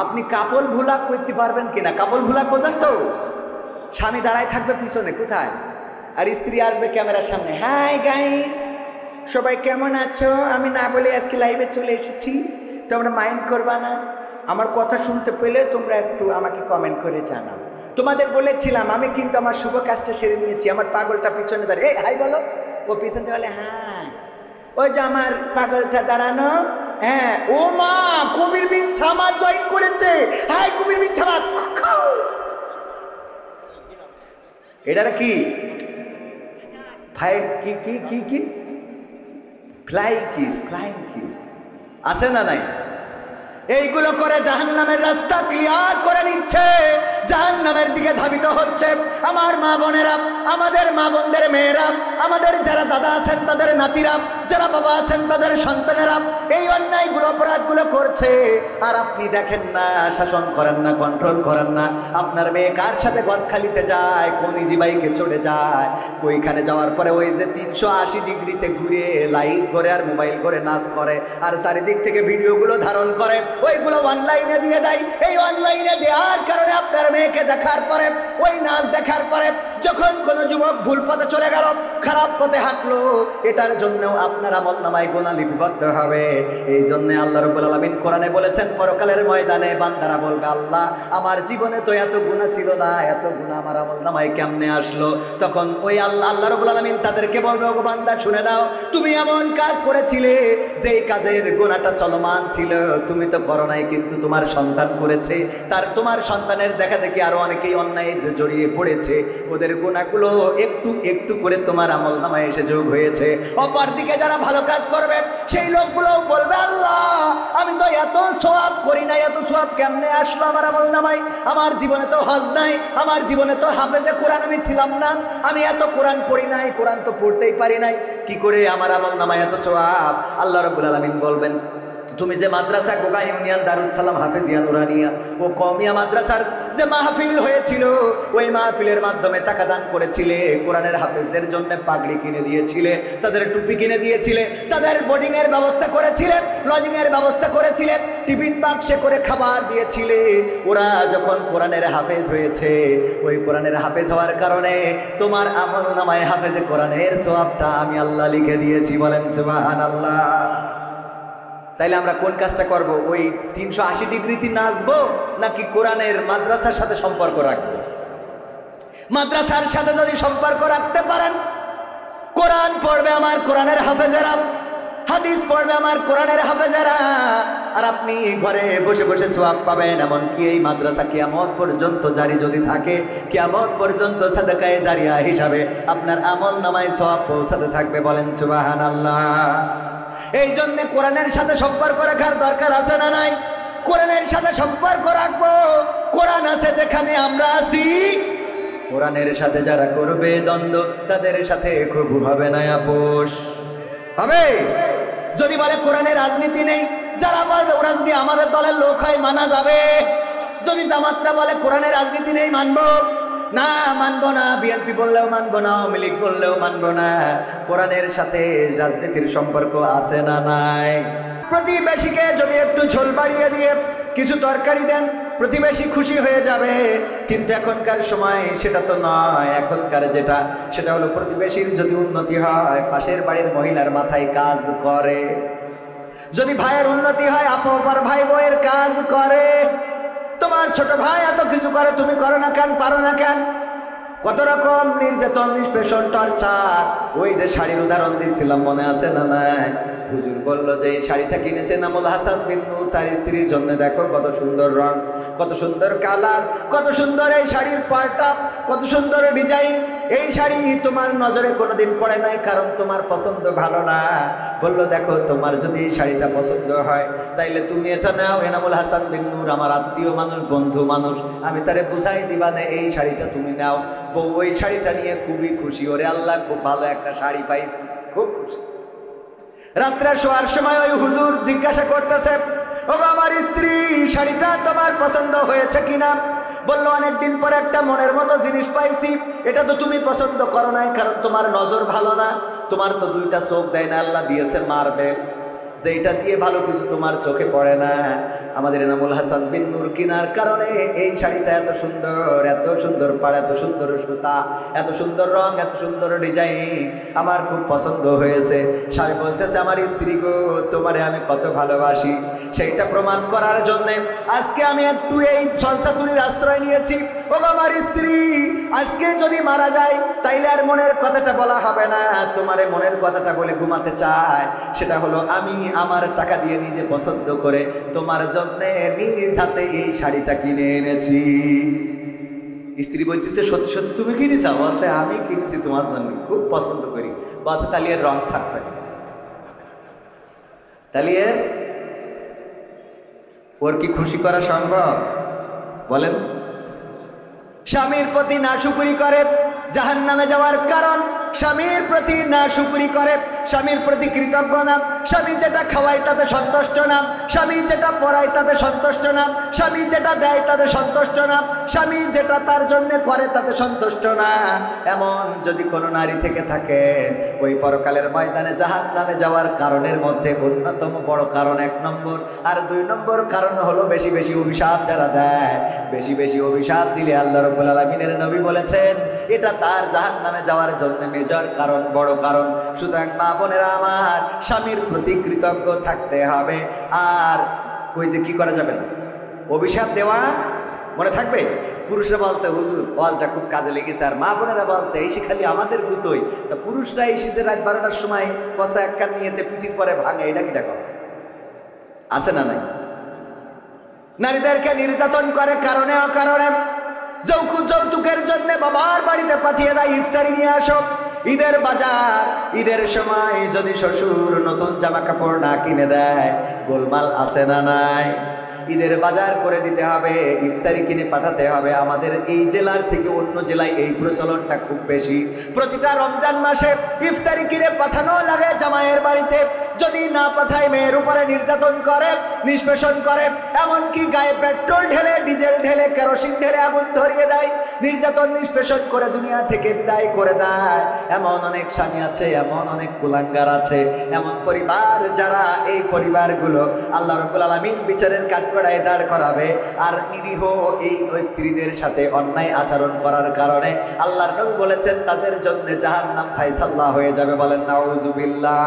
আপনি কাপল ভুলাক করতে পারবেন কিনা? কাপল ভুলাক বোঝেন তো? স্বামী দাঁড়ায় থাকবে পিছনে কোথায়, আর স্ত্রী আসবে ক্যামেরার সামনে, হাই গাইস সবাই কেমন আছো, আমি না বলে আজকে লাইভে চলে এসেছি, তোমরা মাইন্ড করবা না, আমার কথা শুনতে পেলে তোমরা একটু আমাকে কমেন্ট করে জানাও। তোমাদের বলেছিলাম আমি কিন্তু আমার শুভ কাজটা সেরে নিয়েছি। আমার পাগলটা পিছনে দাঁড়িয়ে, এই হাই বলো, ও পিছনে বলে হ্যাঁ, ওই যে আমার পাগলটা দাঁড়ানো, হ্যাঁ ও মা কবির বিন সামাদ জয়েন করেছে, হাই কবির বিন সামাদ। এটার কি কি কি কি কিস, ফ্লাইং কিস আছে না নাই? এইগুলো করে জাহান্নামের রাস্তা ক্লিয়ার করে নিচ্ছে, জাহান্নামের দিকে ধাবিত হচ্ছে। আমার মা বোনেরা, আমাদের মা বোনদের মেয়েরা, আমাদের যারা দাদা আছেন তাদের নাতিরা, যারা বাবা আছেন তাদের সন্তানেরা এই অন্যায়গুলো অপরাধগুলো করছে, আর আপনি দেখেন না, শাসন করেন না, কন্ট্রোল করেন না। আপনার মেয়ে কার সাথে গদখালিতে যায়, কোন ইজি বাইকে চড়ে যায়, ওইখানে যাওয়ার পরে ওই যে 380 ডিগ্রিতে ঘুরে লাইট করে আর মোবাইল করে নাচ করে, আর চারিদিক থেকে ভিডিওগুলো ধারণ করে, ওইগুলো অনলাইনে দিয়ে দেয়। এই অনলাইনে দেওয়ার কারণে আপনার মেয়েকে দেখার পরে, ওই নাচ দেখার পরে যখন কোনো যুবক ভুল পথে চলে গেল, খারাপ পথে হাঁটলো, এটার জন্যও আপনার আমলনামায় গুনাহ লিপিবদ্ধ হবে। এই জন্য আল্লাহ রাব্বুল আলামিন কোরআনে বলেছেন, পরকালের ময়দানে বান্দারা বলবে, আল্লাহ আমার জীবনে তো এত গুনাহ ছিল না, এত গুনাহ আমার আমলনামায় কেমনে আসলো? তখন ওই আল্লাহ রাব্বুল আলামিন তাদেরকে বলবে, ওগো বান্দা শুনে নাও, তুমি এমন কাজ করেছিলে যেই কাজের গুনাহটা চলমান ছিল, তুমি তো করো নাই, কিন্তু তোমার সন্তান করেছে, তার তোমার সন্তানের দেখা দেখি আরো অনেকেই অন্যায় জড়িয়ে পড়েছে, ওদের গুনাহগুলো একটু একটু করে তোমার আমলনামায় এসে যোগ হয়েছে। অপরদিকে যারা ভালো কাজ করবে সেই লোকগুলো বলবে, আল্লাহ আমি তো এত সওয়াব করি না, এত সওয়াব কেমনে আসলো আমার আমলনামায়? আমার জীবনে তো হজ নাই, আমার জীবনে তো হাফেজে কোরআন আমি ছিলাম না, আমি এত কোরআন পড়ি নাই, কোরআন তো পড়তেই পারি নাই, কি করে আমার আমলনামায় এত সওয়াব? আল্লাহ রাব্বুল আলামিন বলবেন, তুমি যে মাদ্রাসা গোগা ইউনিয়ন দারুস সালাম হাফেজিয়া নুরানিয়া ও কওমিয়া মাদ্রাসার যে মাহফিল হয়েছিল, ওই মাহফিলের মাধ্যমে টাকা দান করেছিলে, কোরআনের হাফেজদের জন্য পাগড়ি কিনে দিয়েছিলে, তাদের টুপি কিনে দিয়েছিলে, তাদের বোর্ডিং এর ব্যবস্থা করেছিলে, লজিং এর ব্যবস্থা করেছিলে, টিফিন বাক্সে করে খাবার দিয়েছিলে। ওরা যখন কোরআনের হাফেজ হয়েছে, ওই কোরআনের হাফেজ হওয়ার কারণে তোমার আমলনামায় হাফেজে কোরআনের সওয়াবটা আমি আল্লাহ লিখে দিয়েছি। বলেন সুবহানাল্লাহ। তাইলে আমরা কোন কাজটা করব? ওই 380 ডিগ্রিতে নাচবো, নাকি কোরআনের মাদ্রাসার সাথে সম্পর্ক রাখবো? মাদ্রাসার সাথে যদি সম্পর্ক রাখতে পারেন, কোরআন পড়বে আমার কোরআনের হাফেজেরা, হাদিস পড়বে আমার কোরআনের হাফেজেরা, আর আপনি ঘরে বসে বসে সওয়াব পাবেন। এমনকি এই মাদ্রাসা কিয়ামত পর্যন্ত জারি যদি থাকে, কিয়ামত পর্যন্ত সাদাকায়ে জারিয়া হিসাবে আপনার আমলনামায় সওয়াব পৌঁছাতে থাকবে। বলেন সুবহানাল্লাহ। এই জন্য কোরআনের সাথে সম্পর্ক রাখার দরকার আছে না নাই? কোরআনের সাথে সম্পর্ক রাখবো। কোরআন আছে যেখানে আমরা আছি, কোরআনের সাথে যারা করবে দ্বন্দ্ব, তাদের সাথে খুব হবে না আপোষ হবে। যদি বলে কোরআনে রাজনীতি নেই, যারা বলবে ওরা যদি আমাদের দলের লোক হয় মানা যাবে। যদি জামাতরা বলে কোরআনে রাজনীতি নেই, মানবো না, মানবো না। বিএনপি বললেও মানবো না, আওয়ামী লীগ বললেও মানবো না। কোরআনের সাথে রাজনীতির সম্পর্ক আছে না নাই? প্রতিবেশীকে যদি একটু ঝোল বাড়িয়ে দিয়ে কিছু তরকারি দেন, প্রতিবেশী খুশি হয়ে যাবে, কিন্তু এখনকার সময় সেটা তো নয়। এখনকার যেটা, সেটা হলো প্রতিবেশীর যদি উন্নতি হয়, পাশের বাড়ির মহিলার মাথায় কাজ করে। যদি ভাইয়ের উন্নতি হয়, আপর ভাই বউয়ের কাজ করে। তোমার ছোট ভাই এত কিছু করে, তুমি করো না কেন, পারো না কেন? কত রকম নির্যাতন, নিষ্পেষণ, টর্চার। ওই যে শাড়ির উদাহরণ দিচ্ছিলাম, মনে আছে না নাই? হুজুর বলল যে এই শাড়িটা কিনেছে নামুল হাসান বিন নূর, তার স্ত্রীর জন্য। দেখো কত সুন্দর রং, কত সুন্দর কালার, কত সুন্দর এই শাড়ির পাল্টা, কত সুন্দর ডিজাইন। এই শাড়ি তোমার নজরে কোনোদিন পড়ে নাই, কারণ তোমার পছন্দ ভালো না। বলল দেখো তোমার যদি এই শাড়িটা পছন্দ হয়, তাইলে তুমি এটা নাও। এনামুল হাসান বিন নূর আমার আত্মীয় মানুষ, বন্ধু মানুষ, আমি তারে বুঝাই দিবা না, এই শাড়িটা তুমি নাও। বউ ওই শাড়িটা নিয়ে খুবই খুশি। ওরে আল্লাহ, খুব ভালো একটা শাড়ি পাইছি, খুব খুশি। রাত্রে শোয়ার সময় ওই হুজুর জিজ্ঞাসা করতেছে, ওগো আমার স্ত্রী, শাড়িটা তোমার পছন্দ হয়েছে কিনা? বললো অনেকদিন পরে একটা মনের মতো জিনিস পাইছি। এটা তো তুমি পছন্দ করো নাই, কারণ তোমার নজর ভালো না, তোমার তো দুইটা চোখ দেয় না, আল্লাহ দিয়েছে মারবে। যেটা দিয়ে ভালো কিছু তোমার চোখে পড়ে না। আমাদের এনামুল হাসান বিন নূর কিনার কারণে এই শাড়িটা এত সুন্দর পাড়, এত সুন্দর সুতা, এত সুন্দর রং, এত সুন্দর ডিজাইন, আমার খুব পছন্দ হয়েছে। স্বামী বলতেছে, আমার স্ত্রী গো, তোমারে আমি কত ভালোবাসি, সেইটা প্রমাণ করার জন্য আজকে আমি একটু এই সলসাতুলির আশ্রয় নিয়েছি। ও আমার স্ত্রী, আজকে যদি মারা যায় তাইলে আর মনের কথাটা বলা হবে না। তোমারে মনের কথাটা বলে ঘুমাতে চায়, সেটা হলো আমি আমার টাকা দিয়ে নিজে পছন্দ করে তোমার জন্য নিজ হাতে এই শাড়িটা কিনে এনেছি। স্ত্রী বলতেছে, সত্যি সত্যি তুমি কিনেছ? বলছে, আমি কিনেছি তোমার জন্য, খুব পছন্দ করি। বলছে, তাহলে এর রং থাকবে, তাহলে এর ওর কি খুশি করা সম্ভব? বলেন। স্বামীর প্রতি নাশুকরি করে জাহান্নামে যাওয়ার কারণ, স্বামীর প্রতি নাশুকরি করে, স্বামীর প্রতি কৃতজ্ঞ না, স্বামী যেটা খাওয়ায় তাতে সন্তুষ্ট না, স্বামী যেটা পড়ায় তাতে সন্তুষ্ট না, স্বামী যেটা দেয় তাতে সন্তুষ্ট না, স্বামী যেটা তার জন্য করে তাতে সন্তুষ্ট না, এমন যদি কোনো নারী থেকে থাকেন, ওই পরকালের ময়দানে জাহান্নামে যাওয়ার কারণের মধ্যে অন্যতম বড় কারণ 1 নম্বর। আর 2 নম্বর কারণ হলো বেশি বেশি অভিশাপ যারা দেয়। বেশি বেশি অভিশাপ দিলে আল্লাহ রাব্বুল আলামিনের নবী বলেছেন, এটা তার জাহান্নামে যাওয়ার জন্য মেজর কারণ, বড় কারণ। সুতরাং মা বোনেরা আমার, স্বামীর প্রতি কৃতজ্ঞ থাকতে হবে। আর ওই যে কি করা যাবে না, অভিশাপ দেওয়া মনে থাকবে। পুরুষরা বলছে, হুজুর ওয়ালটা খুব কাজে লেগেছে, আর মা বোনেরা বলছে, এই খালি আমাদের গুতোই। তা পুরুষরা এসে যে রাত 12টার সময় কষা এক কান নিয়েতে পিঠির পরে ভাঙে, এটা কিটা করে? আছে না নাই? নারীদেরকে নির্যাতন করে কারণে অকারণে। যৌতুকের জন্য বাবার বাড়িতে পাঠিয়ে দেয়, ইফতারি নিয়ে আসো। ঈদের বাজার, ঈদের সময় যদি শ্বশুর নতুন জামা কাপড় না কিনে দেয়, গোলমাল আছে না নাই? ঈদের বাজার করে দিতে হবে, ইফতারি কিনে পাঠাতে হবে। আমাদের এই জেলার থেকে অন্য জেলায় এই প্রচলনটা খুব বেশি। প্রতিটা রমজান মাসে ইফতারি কিনে পাঠানো লাগে জামাইয়ের বাড়িতে। যদি না পাঠায় মেয়ের উপরে নির্যাতন করে, নিষ্পেষণ করে, এমনকি গায়ে পেট্রোল ঢেলে, ডিজেল ঢেলে, কেরোসিন ঢেলে আগুন ধরিয়ে দেয়, নির্যাতন নিষ্পেষণ করে দুনিয়া থেকে বিদায় করে দেয়। এমন অনেক স্বামী আছে, এমন অনেক কুলাঙ্গার আছে, এমন পরিবার যারা, এই পরিবারগুলো আল্লাহ রাব্বুল আলামিন বিচারের কাঠগড়ায় দাঁড় করাবে। আর নিরীহ এই স্ত্রীদের সাথে অন্যায় আচরণ করার কারণে আল্লাহর নবী বলেছেন, তাদের জন্য জাহান্নাম ফায়সাল্লাহ হয়ে যাবে। বলেন নাউযুবিল্লাহ।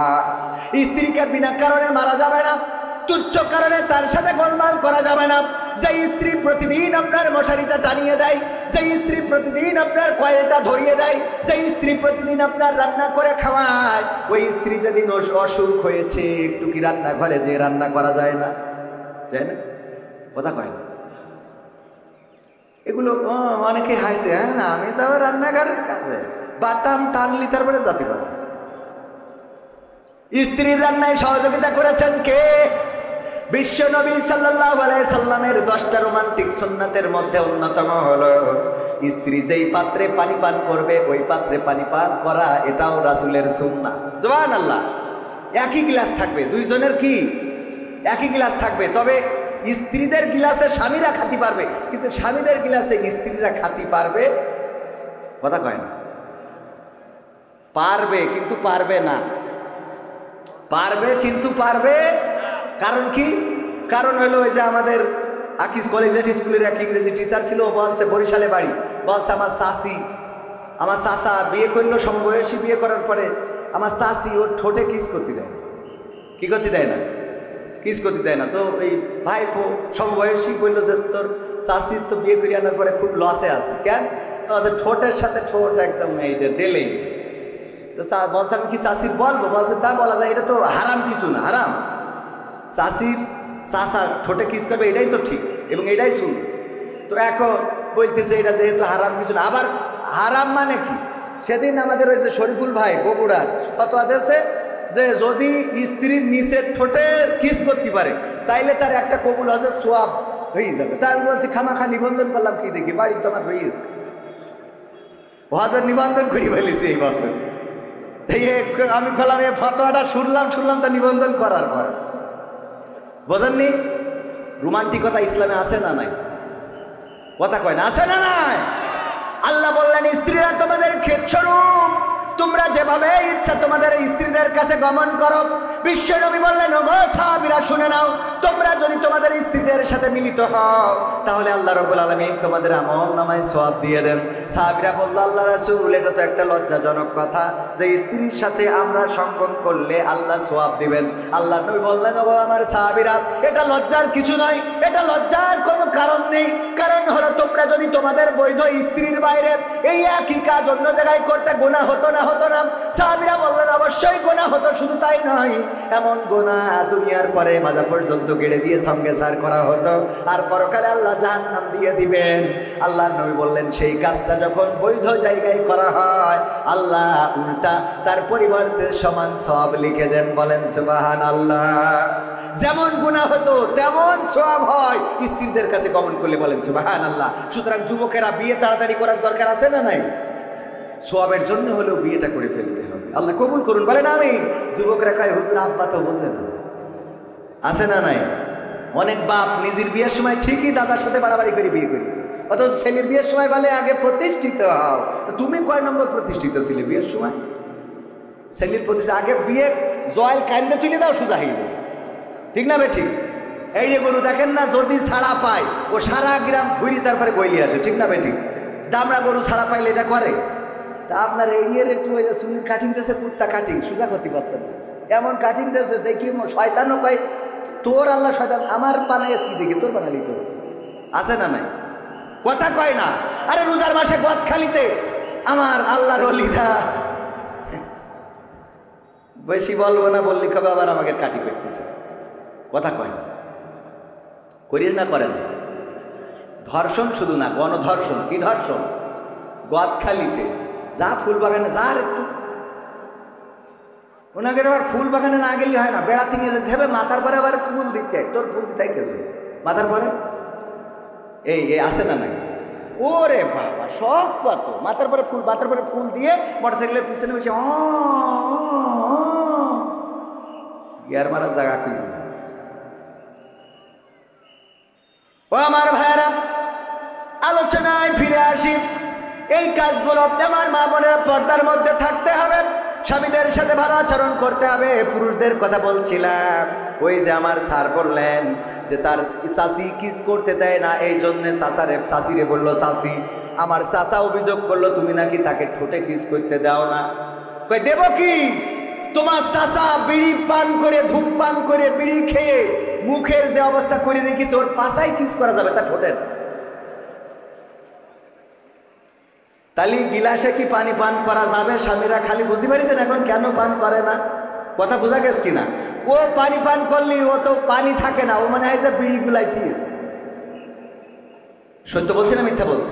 স্ত্রীকে বিনা কারণে মারা যাবে না, তুচ্ছ কারণে তার সাথে গোলমাল করা যাবে না। যে স্ত্রী প্রতিদিন আপনার মশারিটা টানিয়ে দেয়, যে স্ত্রী প্রতিদিন আপনার কয়েলটা ধরিয়ে দেয়, যে স্ত্রী প্রতিদিন আপনার রান্না করে খাওয়ায়, ওই স্ত্রী যেদিন অসুখ হয়েছে, একটু কি রান্নাঘরে যে রান্না করা যায় না? যায় না? কথা কয় না। এগুলো অনেকে হাসতে, হ্যাঁ না, আমি তো আবার রান্নাঘরের কাজে বাটাম টানলি তারপরে যাতে পারে। স্ত্রীর রান্নায় সহযোগিতা করেছেন কে? বিশ্ব নবী সাল্লাল্লাহু আলাইহি সাল্লামের 10টা রোমান্টিক সুন্নাতের মধ্যে অন্যতম হলো, স্ত্রী যেই পাত্রে পানি পান করবে ওই পাত্রে পানি পান করা, এটাও রাসূলের সুন্নাহ। সুবহানাল্লাহ। একই গ্লাস থাকবে, দুইজনের কি একই গ্লাস থাকবে, তবে স্ত্রীদের গ্লাসে স্বামীরা খাতি পারবে, কিন্তু স্বামীদের গ্লাসে স্ত্রীরা খাতি পারবে। কথা কয় না? পারবে কিন্তু পারবে না, পারবে কিন্তু পারবে। কারণ কি? কারণ হলো ওই যে আমাদের আকিস কলেজিয়েট স্কুলের এক ইংরেজি টিচার ছিল, বলছে বরিশালে বাড়ি, বলছে আমার চাচা বিয়ে করলো, সমবয়সী বিয়ে করার পরে আমার চাচি ওর ঠোঁটে কিস করতে দেয় না। কি করতে দেয় না? কিস করতে দেয় না। তো এই ভাইপো সমবয়সী বললো যে তোর চাচির তো বিয়ে করে আনার পরে খুব লসে আছে। কেন? ঠোঁটের সাথে ঠোঁট একদম এইটা দিলেই। তো বলছে আমি কি চাচির বলবো? বলছে তা বলা যায়, এটা তো হারাম কিছু না, হারাম। চাচা ঠোঁটে কিস করবে, এটাই তো ঠিক এবং এটাই শুন। তো এখন বলতেছে এটা যেহেতু হারাম কিছু না। আবার হারাম মানে কি? সেদিন আমাদের ওই যে শরীফুল ভাই বগুড়ার ফতোয়া দিয়েছে যে যদি স্ত্রীর নিচের ঠোঁটে কিস করতে পারে তাইলে তার একটা কবুল হজের সোয়াব হয়ে যাবে। তাই আমি বলছি খামাখা নিবন্ধন করলাম, কি দেখি বাড়ি তো আমার হয়ে গেছে, হজের নিবন্ধন করি ফেলেছি এই বছর। আমি বললাম এই ফতোয়াটা শুনলাম তা নিবন্ধন করার পর। বোঝেননি? রোমান্টিকতা ইসলামে আছে না নাই? কথা কয় না, আছে না নাই? আল্লাহ বললেন স্ত্রীরা তোমাদের ক্ষেতস্বরূপ, তোমরা যেভাবে ইচ্ছা তোমাদের স্ত্রীদের কাছে গমন করো, বিশ্ব নবী বললেন, ওগো সাহাবীরা শুনে নাও, তোমরা যদি তোমাদের স্ত্রীদের সাথে মিলিত হও তাহলে আল্লাহ রাব্বুল আলামিন তোমাদের আমলনামায় সওয়াব দিয়ে দেন। সাহাবীরা বলল, আল্লাহ রাসূল, এটা তো একটা লজ্জাজনক কথা যে স্ত্রীর সাথে আমরা সঙ্গম করলে আল্লাহ সওয়াব দিবেন। আল্লাহ নবী বললেন, ওগো আমার সাহাবীরা, এটা লজ্জার কিছু নয়, এটা লজ্জার কোনো কারণ নেই। কারণ হলো তোমরা যদি তোমাদের বৈধ স্ত্রীর বাইরে এই একই কাজ অন্য জায়গায় করতে গুনাহ হতো না? হতো না? সাহাবীরা বললেন, অবশ্যই গুনাহ হতো। শুধু তাই নয়, এমন গুনাহ দুনিয়ার পরে মাজা পর্যন্ত গেড়ে দিয়ে সঙ্গে সার করা হতো, আর পরকালে আল্লাহ জাহান্নাম দিয়ে দিবেন। আল্লাহর নবী বললেন, সেই কাজটা যখন বৈধ জায়গায় করা হয় আল্লাহ উল্টা তার পরিবর্তে সমান সওয়াব লিখে দেন। বলেন সুবহানাল্লাহ। যেমন গুনাহ হতো তেমন সওয়াব হয় স্ত্রীদের কাছে গমন করলে। বলেন সুবহানাল্লাহ। সুতরাং যুবকেরা বিয়ে তাড়াতাড়ি করার দরকার আছে না নাই? সওয়াবের জন্য হলেও বিয়েটা করে ফেলতে হবে। আল্লাহ কবুল করুন, বলেন আমিন। যুবকরা কয়, হুজুর আব্বা তো বোঝে না, আছে না নাই? অনেক বাপ নিজের বিয়ের সময় ঠিকই দাদার সাথে বাড়াবাড়ি করে বিয়ে করেছে, অথচ ছেলের বিয়ের সময় বলে আগে প্রতিষ্ঠিত হও। তো তুমি কয় নম্বর প্রতিষ্ঠিত ছিলে বিয়ের সময়? ছেলের প্রতিষ্ঠিত আগে বিয়ে জয়েল কান্দে তুলে দাও, সোজা হয়ে যাবে। ঠিক না বে ঠিক? এই যে গরু দেখেন না, যদি ছাড়া পায় ও সারা গ্রাম ঘুরি তারপরে গইলি আসে। ঠিক না বে ঠিক? দামড়া গরু ছাড়া পাইলে এটা করে। তা আপনার এরিয়ার একটু চুলির কাটিং দিয়েছে, কুর্তা কাটিং সোজা করতে পারছেন না, এমন কাটিং দিয়েছে দেখি শয়তানও কয় তোর আল্লাহ শয়তান আমার বানাই কি দেখি তোর বানালি তোর, আছে না নাই? কথা কয় না। আরে রোজার মাসে গদখালিতে আমার আল্লাহর ওলিরা, বেশি বলবো না, বললি কবে আবার আমাকে কাটি করতেছে। কথা কয় না, করিস না, করেন। ধর্ষণ শুধু না, গণধর্ষণ। কি ধর্ষণ? গদখালিতে যা ফুল বাগানে যার একটু, ওনাকে আবার ফুল বাগানে না গেলে হয় না, বেড়াতে নিয়ে যেতে হবে, মাথার পরে আবার ফুল দিতে। তোর ফুল দিতে কেছে মাথার পরে? এই আছে না নাই? ওরে বাবা, সব কত মাথার পরে ফুল, মাথার পরে ফুল দিয়ে মোটরসাইকেলের পিছনে বসে গিয়ার মারার জায়গা খুঁজি। ও আমার ভাইরা, আলোচনায় ফিরে আসি। এই কাজগুলো আমার মা বোনের পর্দার মধ্যে থাকতে হবে, স্বামীদের সাথে ভালো আচরণ করতে হবে। পুরুষদের কথা বলছিলাম, ওই যে আমার স্যার বললেন যে তার চাচি কিস করতে দেয় না, এই জন্যে চাচিরে বললো চাচি। আমার চাচা অভিযোগ করলো তুমি নাকি তাকে ঠোঁটে কিস করতে দাও না। কই দেব কি? তোমার চাচা বিড়ি পান করে, ধূপ পান করে, বিড়ি খেয়ে মুখের যে অবস্থা করে রেখেছে, ওর পাশায় কিস করা যাবে, তা ঠোঁটের? তাহলে গিলাসে কি পানি পান করা যাবে? স্বামীরা খালি বুঝতে পারিছেন এখন কেন পান করে না? কথা বোঝা গেছে কিনা? ও পানি পান করলে ও তো পানি থাকে না, ও মানে হয় যে বিড়ি গুলাই থিয়েছে। সত্য বলছি না মিথ্যা বলছি?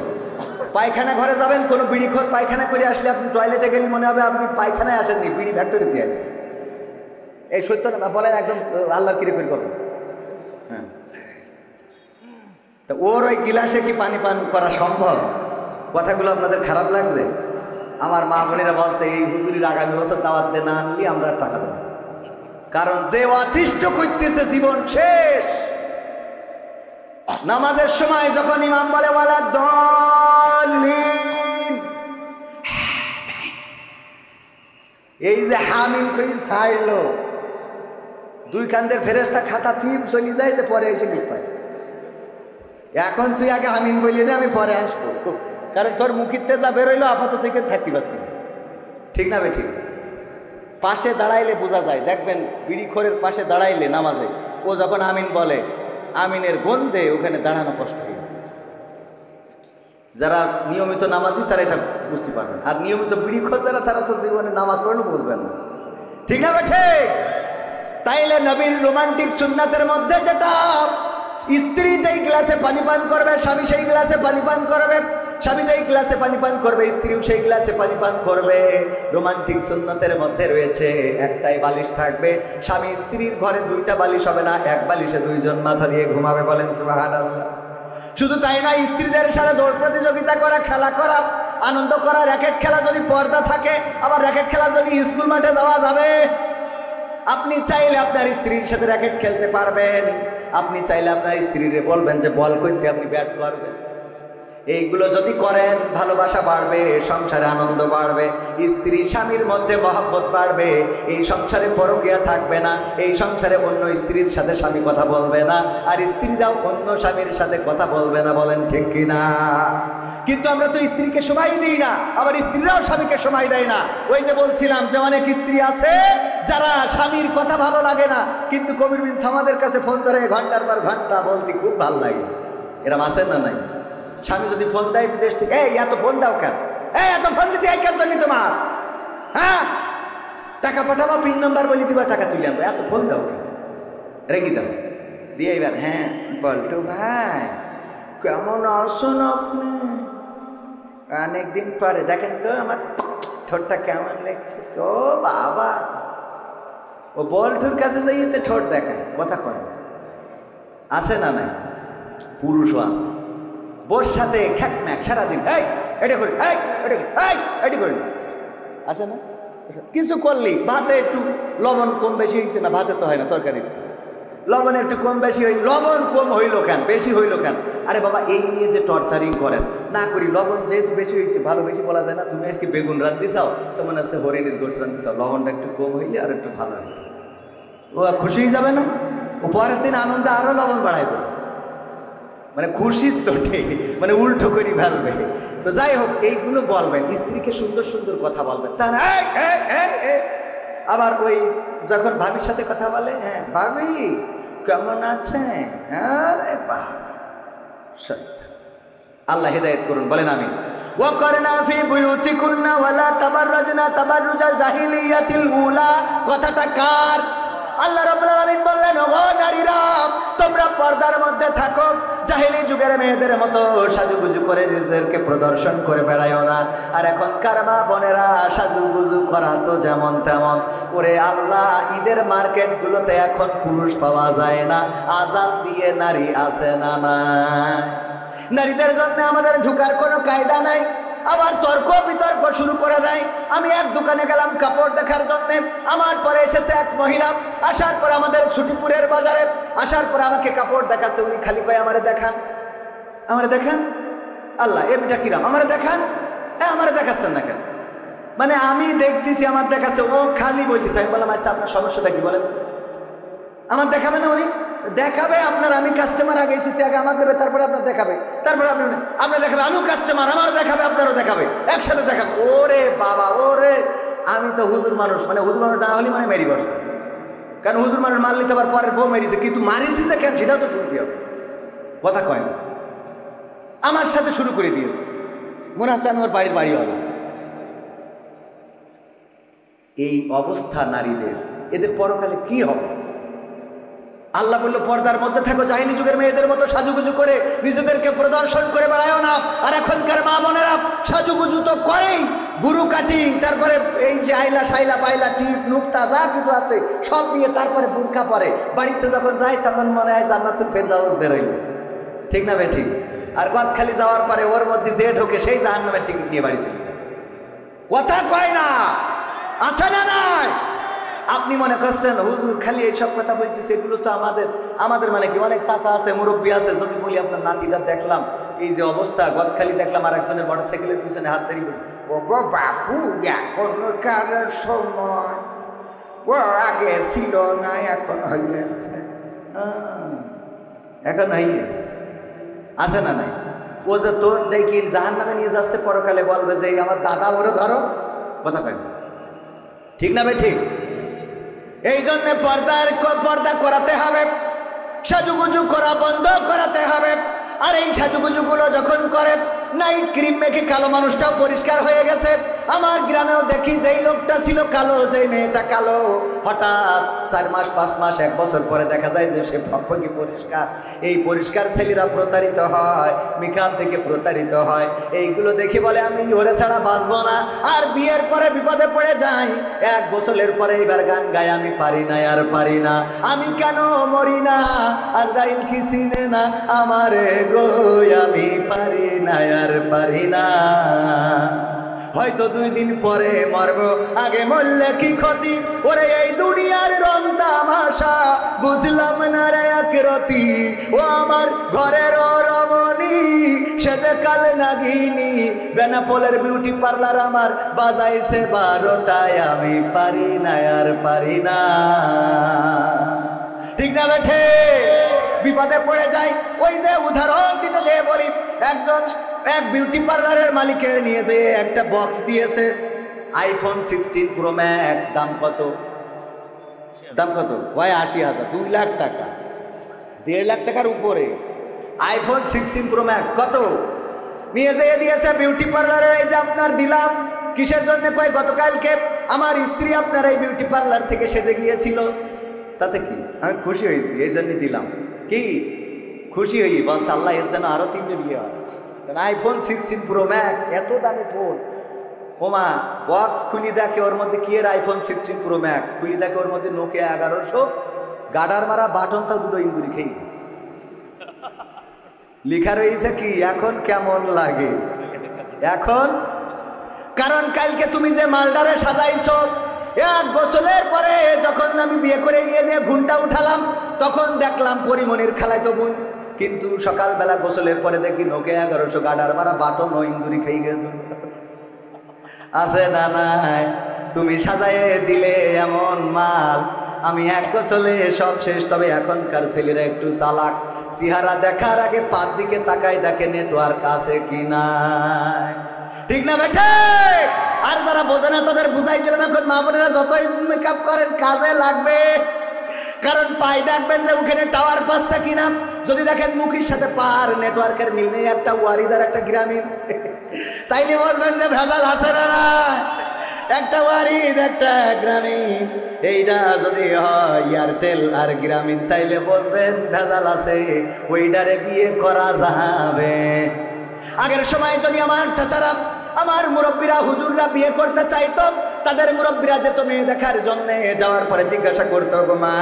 পায়খানা ঘরে যাবেন, কোনো বিড়িখোর পায়খানা করে আসলে আপনি টয়লেটে গেলে মনে হবে আপনি পায়খানায় আসেননি, বিড়ি ফ্যাক্টরিতে আছে। এই সত্য না বলেন, একদম আল্লাহর কিরে করে করবেন। হ্যাঁ, তো ওর ওই গিলাসে কি পানি পান করা সম্ভব? কথাগুলো আপনাদের খারাপ লাগছে? আমার মা বোনেরা বলছে এই হুজুরির আগামী বছর দাওয়াত দিয়ে না আনলি আমরা টাকা দেবো। কারণ যে অতিষ্ঠ করতেছে জীবন শেষ। নামাজের সময় যখন ইমাম বলে ওয়ালা দলিন, এই যে হামিন কই ছাড়লো, দুই কান্দের ফেরেশতা খাতা থিম চলে যায়, যে পরে এসে লিখ পায়। এখন তুই আগে হামিন বললি না, আমি পরে আসবো, কারণ তোর মুখিতে যা বেরোইলো আপাতত থেকে থাকতে পারছি না। ঠিক না বে ঠিক? পাশে দাঁড়াইলে বোঝা যায়, দেখবেন বিড়িখোরের পাশে দাঁড়াইলে নামাজে ও যখন আমিন বলে, আমিনের গন্ধে ওখানে দাঁড়ানো কষ্ট হয়ে যায়। যারা নিয়মিত নামাজি তারা এটা বুঝতে পারবেন, আর নিয়মিত বিড়িখোর যারা তারা তো জীবনে নামাজ পড়লে বুঝবেন না। ঠিক না বে ঠিক? তাইলে নবীর রোমান্টিক সুন্নাতের মধ্যে যেটা, স্ত্রী যেই গ্লাসে পানি পান করবে স্বামী সেই গ্লাসে পানি পান করবে, স্বামী যেই গ্লাসে পানি পান করবে স্ত্রীও সেই গ্লাসে পানি পান করবে। রোমান্টিক সুন্নতের মধ্যে রয়েছে একটাই বালিশ থাকবে, স্বামী স্ত্রীর ঘরে দুইটা বালিশ হবে না, এক বালিশে দুইজন মাথা দিয়ে ঘুমাবে। বলেন সুবহানাল্লাহ। শুধু তাই নয়, স্ত্রীদের সাথে দৌড় প্রতিযোগিতা করা, খেলা করা, আনন্দ করা। র্যাকেট খেলা যদি পর্দা থাকে, আবার র্যাকেট খেলা যদি স্কুল মাঠে যাওয়া যাবে। আপনি চাইলে আপনার স্ত্রীর সাথে র্যাকেট খেলতে পারবেন, আপনি চাইলে আপনার স্ত্রীরে বলবেন যে বল করতে, আপনি ব্যাট করবেন। এইগুলো যদি করেন ভালোবাসা বাড়বে, সংসারে আনন্দ বাড়বে, স্ত্রী স্বামীর মধ্যে মহব্বত বাড়বে, এই সংসারে পরকীয়া থাকবে না, এই সংসারে অন্য স্ত্রীর সাথে স্বামী কথা বলবে না, আর স্ত্রীরাও অন্য স্বামীর সাথে কথা বলবে না। বলেন ঠিক কিনা? কিন্তু আমরা তো স্ত্রীকে সময় দিই না, আবার স্ত্রীরাও স্বামীকে সময় দেয় না। ওই যে বলছিলাম যে অনেক স্ত্রী আছে যারা স্বামীর কথা ভালো লাগে না, কিন্তু কবির বিন সামাদের কাছে ফোন করে ঘন্টার পর ঘন্টা বলতে খুব ভালো লাগে। এরম আছে না নাই? স্বামী যদি ফোন দেয় বিদেশ থেকে, এই এত ফোন দাও কেন, এই এত ফোন দিতে কেন জন্য তোমার, হ্যাঁ টাকা পাঠাবা, পিন নাম্বার বলে দিবা, টাকা তুলে আনবো, এত ফোন দাও কেন, রেখে দাও দিয়ে এবার, হ্যাঁ বল্টু ভাই কেমন আছেন আপনি, অনেকদিন পরে দেখেন তো আমার ঠোঁটটা কেমন লাগছে। ও বাবা, ও বল্টুর কাছে যাইতে ঠোঁট দেখায়, কথা কয়, আছে না নাই? পুরুষও আছে, বোর সাথে খ্যাকম্যাক সারাদিন, এই এটা করি, এই এটা করি, এই এটি করি, আছে না? কিছু করলি ভাতে একটু লবণ কম বেশি হয়েছে না, ভাতে তো হয় না, তরকারি লবণ একটু কম বেশি হইল, লবণ কম হইল কেন, বেশি হইল কেন? আরে বাবা এই নিয়ে যে টর্চারিং করেন না করি, লবণ যেহেতু বেশি হয়েছে, ভালো বেশি বলা যায় না। তুমি আজকে বেগুন রান্ধতে চাও, তো মনে হচ্ছে হরিণের গোশ রান্ধতে চাও, লবণটা একটু কম হইলে আর একটু ভালো হইলে ও খুশি হয়ে যাবে না? ও পরের দিন আনন্দে আরো লবণ বাড়াই দেবে, মানে খুশির চোটে, মানে উল্টো করি ফেলবে। তো যাই হোক, এইগুলো বলবেন, স্ত্রীকে সুন্দর সুন্দর কথা বলবেন। তা না আবার ওই যখন ভাবির সাথে কথা বলে, হ্যাঁ ভাবি কেমন আছে, আরে আল্লাহ হেদায়েত করুন, বলেন আমিন। ওয়াকরনা ফি বুয়ুতিকুন্না ওয়ালা তাবাররাজনা তাবাররুজাল জাহিলিয়াতিল উলা, কথাটা কার? আল্লাহ রাব্বুল আলামিন বললেন, ওগো নারীরা তোমরা পর্দার মধ্যে থাকো, জাহিলি যুগের মেয়েদের মতো সাজুগুজু করে নিজেদেরকে প্রদর্শন করে বেড়ায়ও না। আর এখনকার মা বোনেরা সাজুগুজু করা তো যেমন তেমন। ওরে আল্লাহ, ঈদের মার্কেটগুলোতে এখন পুরুষ পাওয়া যায় না, আজান দিয়ে নারী আছে না নাই? নারীদের জন্য আমাদের ঢুকার কোনো কায়দা নাই, আবার তর্ক বিতর্ক শুরু করে দেয়। আমি এক দোকানে গেলাম কাপড় দেখার জন্য, আমার পরে এসেছে এক মহিলা, আসার পর আমাদের ছুটিপুরের বাজারে আসার পর আমাকে কাপড় দেখাচ্ছে, উনি খালি কয় আমারে দেখান, আমারে দেখান। আল্লাহ এটা কিরাম, আমারে দেখান, হ্যাঁ আমারে দেখাচ্ছেন না কেন? মানে আমি দেখতেছি আমার দেখাচ্ছে, ও খালি বলতেছে। আমি বললাম আচ্ছা আপনার সমস্যাটা কি বলেন? আমার দেখাবে না? উনি দেখাবে আপনার, আমি কাস্টমার আগে এসেছি, আগে আমার দেবে, তারপরে আপনার দেখাবে, তারপরে আপনার দেখাবে, আমিও কাস্টমার, আমারও দেখাবে আপনারও দেখাবে, একসাথে দেখাবে। ওরে বাবা, ওরে আমি তো হুজুর মানুষ, মানে হুজুর মানুষ না হলে মানে মেরি বসতাম, কারণ হুজুর মানুষ মারলে তো আবার পরের বউ মেরিছে, কিন্তু মারিছি যে কেন সেটাও তো শুনতে হবে, কথা কয় না। আমার সাথে শুরু করে দিয়েছে, মনে হচ্ছে আমি ওর বাড়ি হলো। এই অবস্থা নারীদের, এদের পরকালে কি হবে? আল্লাহ বলল পর্দার মধ্যে থাকো, জাহিলি যুগের মেয়েদের মতো সাজুগুজু করে নিজেদেরকে প্রদর্শন করে বেড়ায়ও না। আর এখনকার মা বোনেরা সাজুগুজু তো করেই, বুরু কাটিং, তারপরে এই যে আইলা সাইলা পাইলা টিপ নুক্তা যা কিছু আছে সব দিয়ে তারপরে বুরকা পরে। বাড়িতে যখন যায় তখন মনে হয় জান্নাতুল ফেরদাউস বেরোইল, ঠিক না বে ঠিক? আর গদখালি যাওয়ার পরে ওর মধ্যে যে ঢোকে সেই জাহান্নামের টিকিট নিয়ে বাড়ি চলে যায়, কথা কয় না, আছে না নাই? আপনি মনে করছেন হুজুর খালি এইসব কথা বলতেছে, এগুলো তো আমাদের মানে কি অনেক চাচা আছে, মুরব্বী আছে। যদি বলি আপনার নাতিটা দেখলাম এই যে অবস্থা, গদখালি দেখলাম আর একজনের মোটরসাইকেলের পিছনে হাত ধরি, ও গো বাপু এখনকার সময় ও আগে ছিল না, এখন হইয়াছে, এখন হইয়াছে, আছে না নাই? ও যে তোর ডেকে জাহান্নামে নিয়ে যাচ্ছে, পরকালে বলবে যে আমার দাদা ওরে ধরো, কথা কয়, ঠিক না ভাই ঠিক? এই জন্য পর্দা করাতে হবে, সাজুগুজু করা বন্ধ করাতে হবে। আর এই সাজুগুজুগুলো যখন করে, নাইট ক্রিম মেখে কালো মানুষটাও পরিষ্কার হয়ে গেছে। আমার গ্রামেও দেখি যেই লোকটা ছিল কালো, যেই মেয়েটা কালো, হঠাৎ 4 মাস 5 মাস 1 বছর পরে দেখা যায় যে সে ফকফকি পরিষ্কার। এই পরিষ্কার ছেলেরা প্রতারিত হয়, মেকআপ দেখে প্রতারিত হয়। এইগুলো দেখে বলে আমি ওরে ছাড়া বাঁচবো না, আর বিয়ের পরে বিপদে পড়ে যাই। 1 বছরের পরে এবার গান গায়, আমি পারি না আর পারি না, আমি কেন মরি না, আজরাইল কি চিনে না আমারে গো, আমি পারি না আর পারি না। হয়তো 2 দিন পরে মরবো, আগে মরলে কি ক্ষতি, ওরে এই দুনিয়ার রং তামাশা বুঝলাম না রে একরতি। ও আমার ঘরের রমণী, সে যে কাল নাগিনী, বেনাপোলের বিউটি পার্লার আমার বাজাইছে 12টায়, আমি পারি না আর পারি না। ঠিক না বেঠে? বিপদে পড়ে যাই। ওই যে উদাহরণ দিতে যে বলি, এক বিউটি পার্লারের মালিকের নিয়ে যে একটা বক্স দিয়েছে, আইফোন 16 প্রো ম্যাক্স। দাম কত? দাম কত? 80,000, 2 লাখ টাকা, 1.5 লাখ টাকার উপরে আইফোন 16 প্রো ম্যাক্স। কত নিয়ে যেয়ে দিয়েছে বিউটি পার্লারে। এই যে আপনার দিলাম। কিসের জন্য? কয় গতকালকে আমার স্ত্রী আপনার এই বিউটি পার্লার থেকে সেজে গিয়েছিল। তাতে কি? আমি খুশি হয়েছি, এই জন্য দিলাম। কি খুশি হই? বলছে আল্লাহ এর যেন আরো 3টে বিয়ে হয়। কারণ আইফোন 16 প্রো ম্যাক্স এত দামি ফোন। ওমা বক্স খুলি দেখে ওর মধ্যে কি এর আইফোন 16 প্রো ম্যাক্স, খুলি দেখে ওর মধ্যে নোকিয়া 1100, গাডার মারা বাটন তো 2 ইন্দুরি খেয়ে গেছে। লিখা রয়েছে কি এখন কেমন লাগে এখন। কারণ কালকে তুমি যে মালদারে সাজাইছো, এক গোসলের পরে যখন আমি বিয়ে করে নিয়ে যে ঘুমটা উঠালাম, তখন দেখলাম পরিমণির খালাতো বোন। কিন্তু সকালবেলা গোসলের পরে দেখি নোকিয়া 1100, গাডার মারা বাটন ও ইন্দুরি খেয়ে গেছে। আছে না নাই? তুমি সাজায়ে দিলে এমন মাল, আমি এক গোসলে সব শেষ। তবে এখনকার ছেলেরা একটু চালাক, চেহারা দেখার আগে পাত দিকে তাকায়, দেখে নেটওয়ার্ক আছে কি নাই। ঠিক না বেঠে? আর যারা বোঝে না তাদের বুঝাই দিলাম, এখন মা বোনেরা যতই মেকআপ করেন কাজে লাগবে। কারণ পাই দেখবেন যে ওখানে টাওয়ার পাচ্ছে কিনা। যদি দেখেন মুখের সাথে পার নেটওয়ার্কের মিল নেই, একটা ওয়ারিদার একটা গ্রামীণ, তাইলে বলবেন যে ভেজাল আছে না। একটা ওয়ারিদ একটা গ্রামীণ, এইটা যদি হয় এয়ারটেল আর গ্রামীণ, তাইলে বলবেন ভেজাল আছে, ওইটারে বিয়ে করা যাবে। আগের সময় যদি আমার চাচারা, আমার মুরব্বীরা, হুজুররা বিয়ে করতে চাইতো, তাদের মুরব্বীরা যেত মেয়ে দেখার জন্য, যাওয়ার পরে জিজ্ঞাসা করতো, গো মা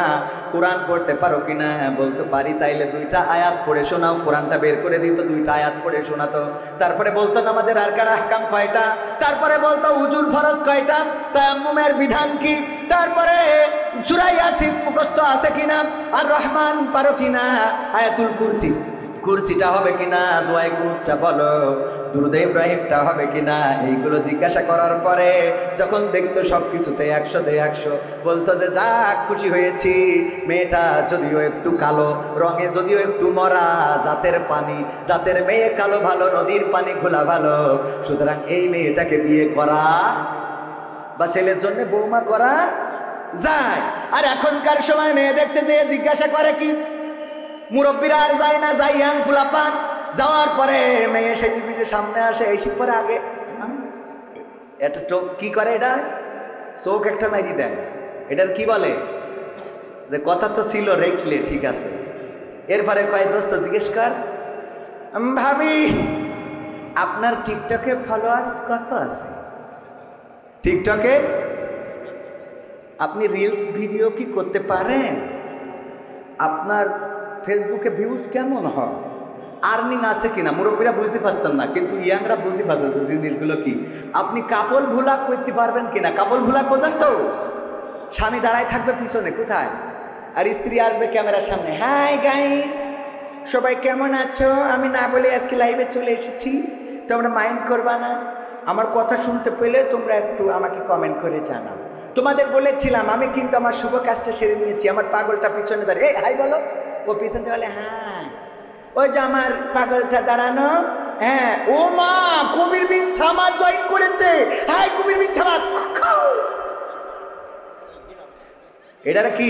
কোরআন পড়তে পারো কিনা? বলতো পারি। তাইলে 2টা আয়াত পড়ে শোনাও। কোরআনটা বের করে দিত, 2টা আয়াত পড়ে শোনাতো। তারপরে বলতো নামাজের আরকান আহকাম কয়টা, তারপরে বলতো উজুর ফরজ কয়টা, তায়াম্মুমের বিধান কি, তারপরে সূরা ইয়াসিন মুখস্থ আছে কিনা, আর রহমান পারো কিনা, আয়াতুল কুরসিটা হবে কিনা, দোয়ায়ে কুনুতটা বলো, দুরুদে ইব্রাহিমটা হবে কিনা। এইগুলো জিজ্ঞাসা করার পরে যখন দেখতো সবকিছুতে 100তে 100, বলতো যে যাক খুশি হয়েছি। মেয়েটা যদিও একটু কালো, রঙে যদিও একটু মরা, জাতের মেয়ে কালো ভালো, নদীর পানি ঘোলা ভালো, সুতরাং এই মেয়েটাকে বিয়ে করা বা ছেলের জন্য বৌমা করা যায়। আর এখনকার সময় মেয়ে দেখতে যেয়ে জিজ্ঞাসা করে কি, মুরব্বীরা আর যায় না, যাই ইয়াং ফুলাপান। যাওয়ার পরে মেয়ে সেজে পিজে সামনে আসে, এই পরে আগে এটা চোখ কি করে, এটা চোখ একটা মাইরি দেয়। এটার কি বলে? যে কথা তো ছিল রেখলে ঠিক আছে। এরপরে কয় দোস্ত জিজ্ঞেস কর, ভাবি আপনার টিকটকে ফলোয়ার্স কত আছে? টিকটকে আপনি রিলস ভিডিও কি করতে পারেন? আপনার ফেসবুকে ভিউজ কেমন হয়? আর্নিং আছে কিনা? মুরব্বীরা বুঝতে পারছেন না, কিন্তু ইয়াংরা বুঝতে পারছে জিনিসগুলো কি। আপনি কাপল ভুলাক করতে পারবেন কিনা? কাপল ভুলাক বোঝেন তো? স্বামী দাঁড়ায় থাকবে পিছনে কোথায়, আর স্ত্রী আসবে ক্যামেরার সামনে, হাই গাইস সবাই কেমন আছো, আমি না বলে আজকে লাইভে চলে এসেছি, তোমরা মাইন্ড করবা না, আমার কথা শুনতে পেলে তোমরা একটু আমাকে কমেন্ট করে জানাও। তোমাদের বলেছিলাম আমি কিন্তু আমার শুভ কাজটা সেরে নিয়েছি। আমার পাগলটা পিছনে দাঁড়িয়ে, এই হাই বলো, ও পিছনে বলে হ্যাঁ, ওই যে আমার পাগলটা দাঁড়ানো, হ্যাঁ। ও মা, কবির বিন সামাদ জয়েন করেছে। হাই কবির বিন সামাদ। এটার কি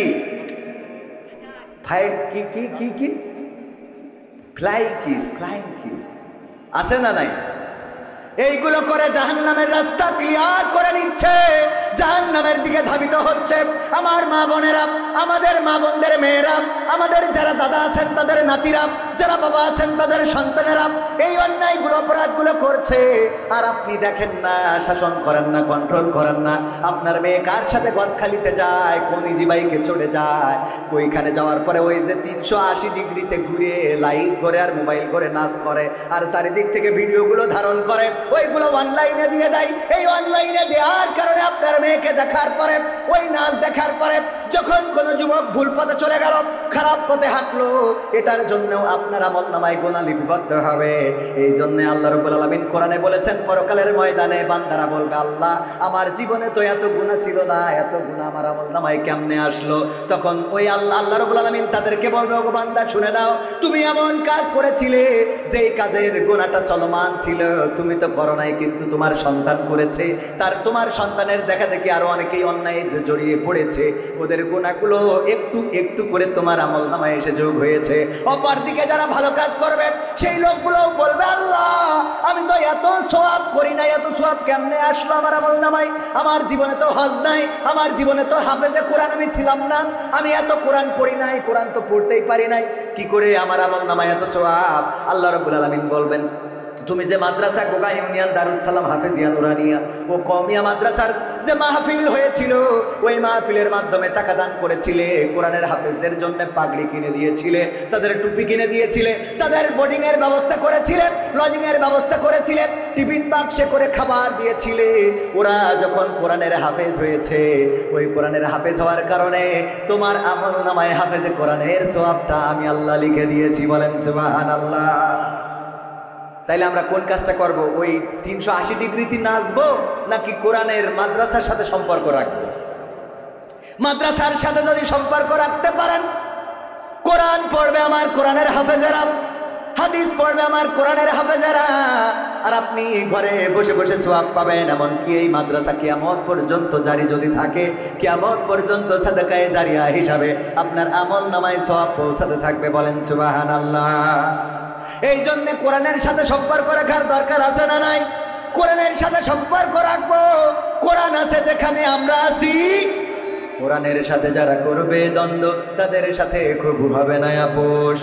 ফ্লাইং কিস আছে না নাই? এইগুলো করে জাহান্নামের রাস্তা ক্লিয়ার করে নিচ্ছে, জাহান্নামের দিকে ধাবিত হচ্ছে। আমার মা বোনেরা, আমাদের মা বোনদের মেয়েরা, আমাদের যারা দাদা আছেন তাদের নাতিরা, যারা বাবা আছেন তাদের সন্তানেরা এই অন্যায়গুলো অপরাধগুলো করছে। আর আপনি দেখেন না, শাসন করেন না, কন্ট্রোল করেন না। আপনার মেয়ে কার সাথে গদখালিতে যায়, কোন ইজি বাইকে চড়ে যায়, ওইখানে যাওয়ার পরে ওই যে 380 ডিগ্রিতে ঘুরে লাইট করে আর মোবাইল করে নাচ করে, আর চারিদিক থেকে ভিডিওগুলো ধারণ করে, ওইগুলো অনলাইনে দিয়ে দেয়। এই অনলাইনে দেওয়ার কারণে আপনার মেয়েকে দেখার পরে, ওই নাচ দেখার পরে যখন কোন যুবক ভুল পথে চলে গেল, খারাপ পথে হাঁটলো, এটার জন্যও আপনার আমলনামায় গুনাহ লিপিবদ্ধ হবে। এই জন্য আল্লাহ রাব্বুল আলামিন কোরআনে বলেছেন, পরকালের ময়দানে বান্দারা বলবে, আল্লাহ আমার জীবনে তো এত গুনাহ ছিল না, এত গুনাহ আমার আমলনামায় কেমনে আসলো? তখন ওই আল্লাহ রাব্বুল আলামিন তাদেরকে বলবে, ওগো বান্দা শুনে নাও, তুমি এমন কাজ করেছিলে যেই কাজের গুনাহটা চলমান ছিল, তুমি তো করো নাই, কিন্তু তোমার সন্তান করেছে, তোমার সন্তানের দেখা দেখি আরো অনেকেই অন্যায় জড়িয়ে পড়েছে, ওদের গুনাহগুলো একটু একটু করে তোমার আমলনামায় এসে যোগ হয়েছে। অপরদিকে যারা ভালো কাজ করবে সেই লোকগুলো বলবে, আল্লাহ আমি তো এত সওয়াব করি না, এত সওয়াব কেমনে আসলো আমার আমলনামায়? আমার জীবনে তো হজ নাই, আমার জীবনে তো হাফেজে কোরআন আমি ছিলাম না, আমি এত কোরআন পড়ি নাই, কোরআন তো পড়তেই পারি নাই, কি করে আমার আমলনামায় এত সওয়াব? আল্লাহ রাব্বুল আলামিন বলবেন, তুমি যে মাদ্রাসা গোগা ইউনিয়ন দারুস সালাম হাফেজিয়া নুরানিয়া ও কওমিয়া মাদ্রাসার যে মাহফিল হয়েছিল, ওই মাহফিলের মাধ্যমে টাকা দান করেছিলে, কোরআনের হাফেজদের জন্য পাগড়ি কিনে দিয়েছিলে, তাদের টুপি কিনে দিয়েছিলে, তাদের বোর্ডিং এর ব্যবস্থা করেছিলে, লজিং এর ব্যবস্থা করেছিলে, টিফিন বাক্সে করে খাবার দিয়েছিলে। ওরা যখন কোরআনের হাফেজ হয়েছে, ওই কোরআনের হাফেজ হওয়ার কারণে তোমার আমলনামায় হাফেজে কোরআনের সওয়াবটা আমি আল্লাহ লিখে দিয়েছি। বলেন সুবহানাল্লাহ। তাইলে আমরা কোন কাজটা করব? ওই 380 ডিগ্রিতে নাচবো নাকি কোরআনের মাদ্রাসার সাথে সম্পর্ক রাখবো? মাদ্রাসার সাথে যদি সম্পর্ক রাখতে পারেন, কোরআন পড়বে আমার কোরআনের হাফেজেরা, হাদিস পড়বে আমার কোরআনের হাফেজেরা, আর আপনি ঘরে বসে বসে সওয়াব পাবেন। এমনকি এই মাদ্রাসা কিয়ামত পর্যন্ত জারি যদি থাকে, কিয়ামত পর্যন্ত সাদাকায়ে জারিয়া হিসাবে আপনার আমলনামায় সওয়াব পৌঁছাতে থাকবে। বলেন সুবহানাল্লাহ। এই জন্য কোরআনের সাথে সম্পর্ক রাখার দরকার আছে না নাই? কোরআনের সাথে সম্পর্ক রাখবো। কোরআন আছে যেখানে আমরা আছি, কোরআনের সাথে যারা করবে দ্বন্দ্ব, তাদের সাথে কবু হবে না আপোষ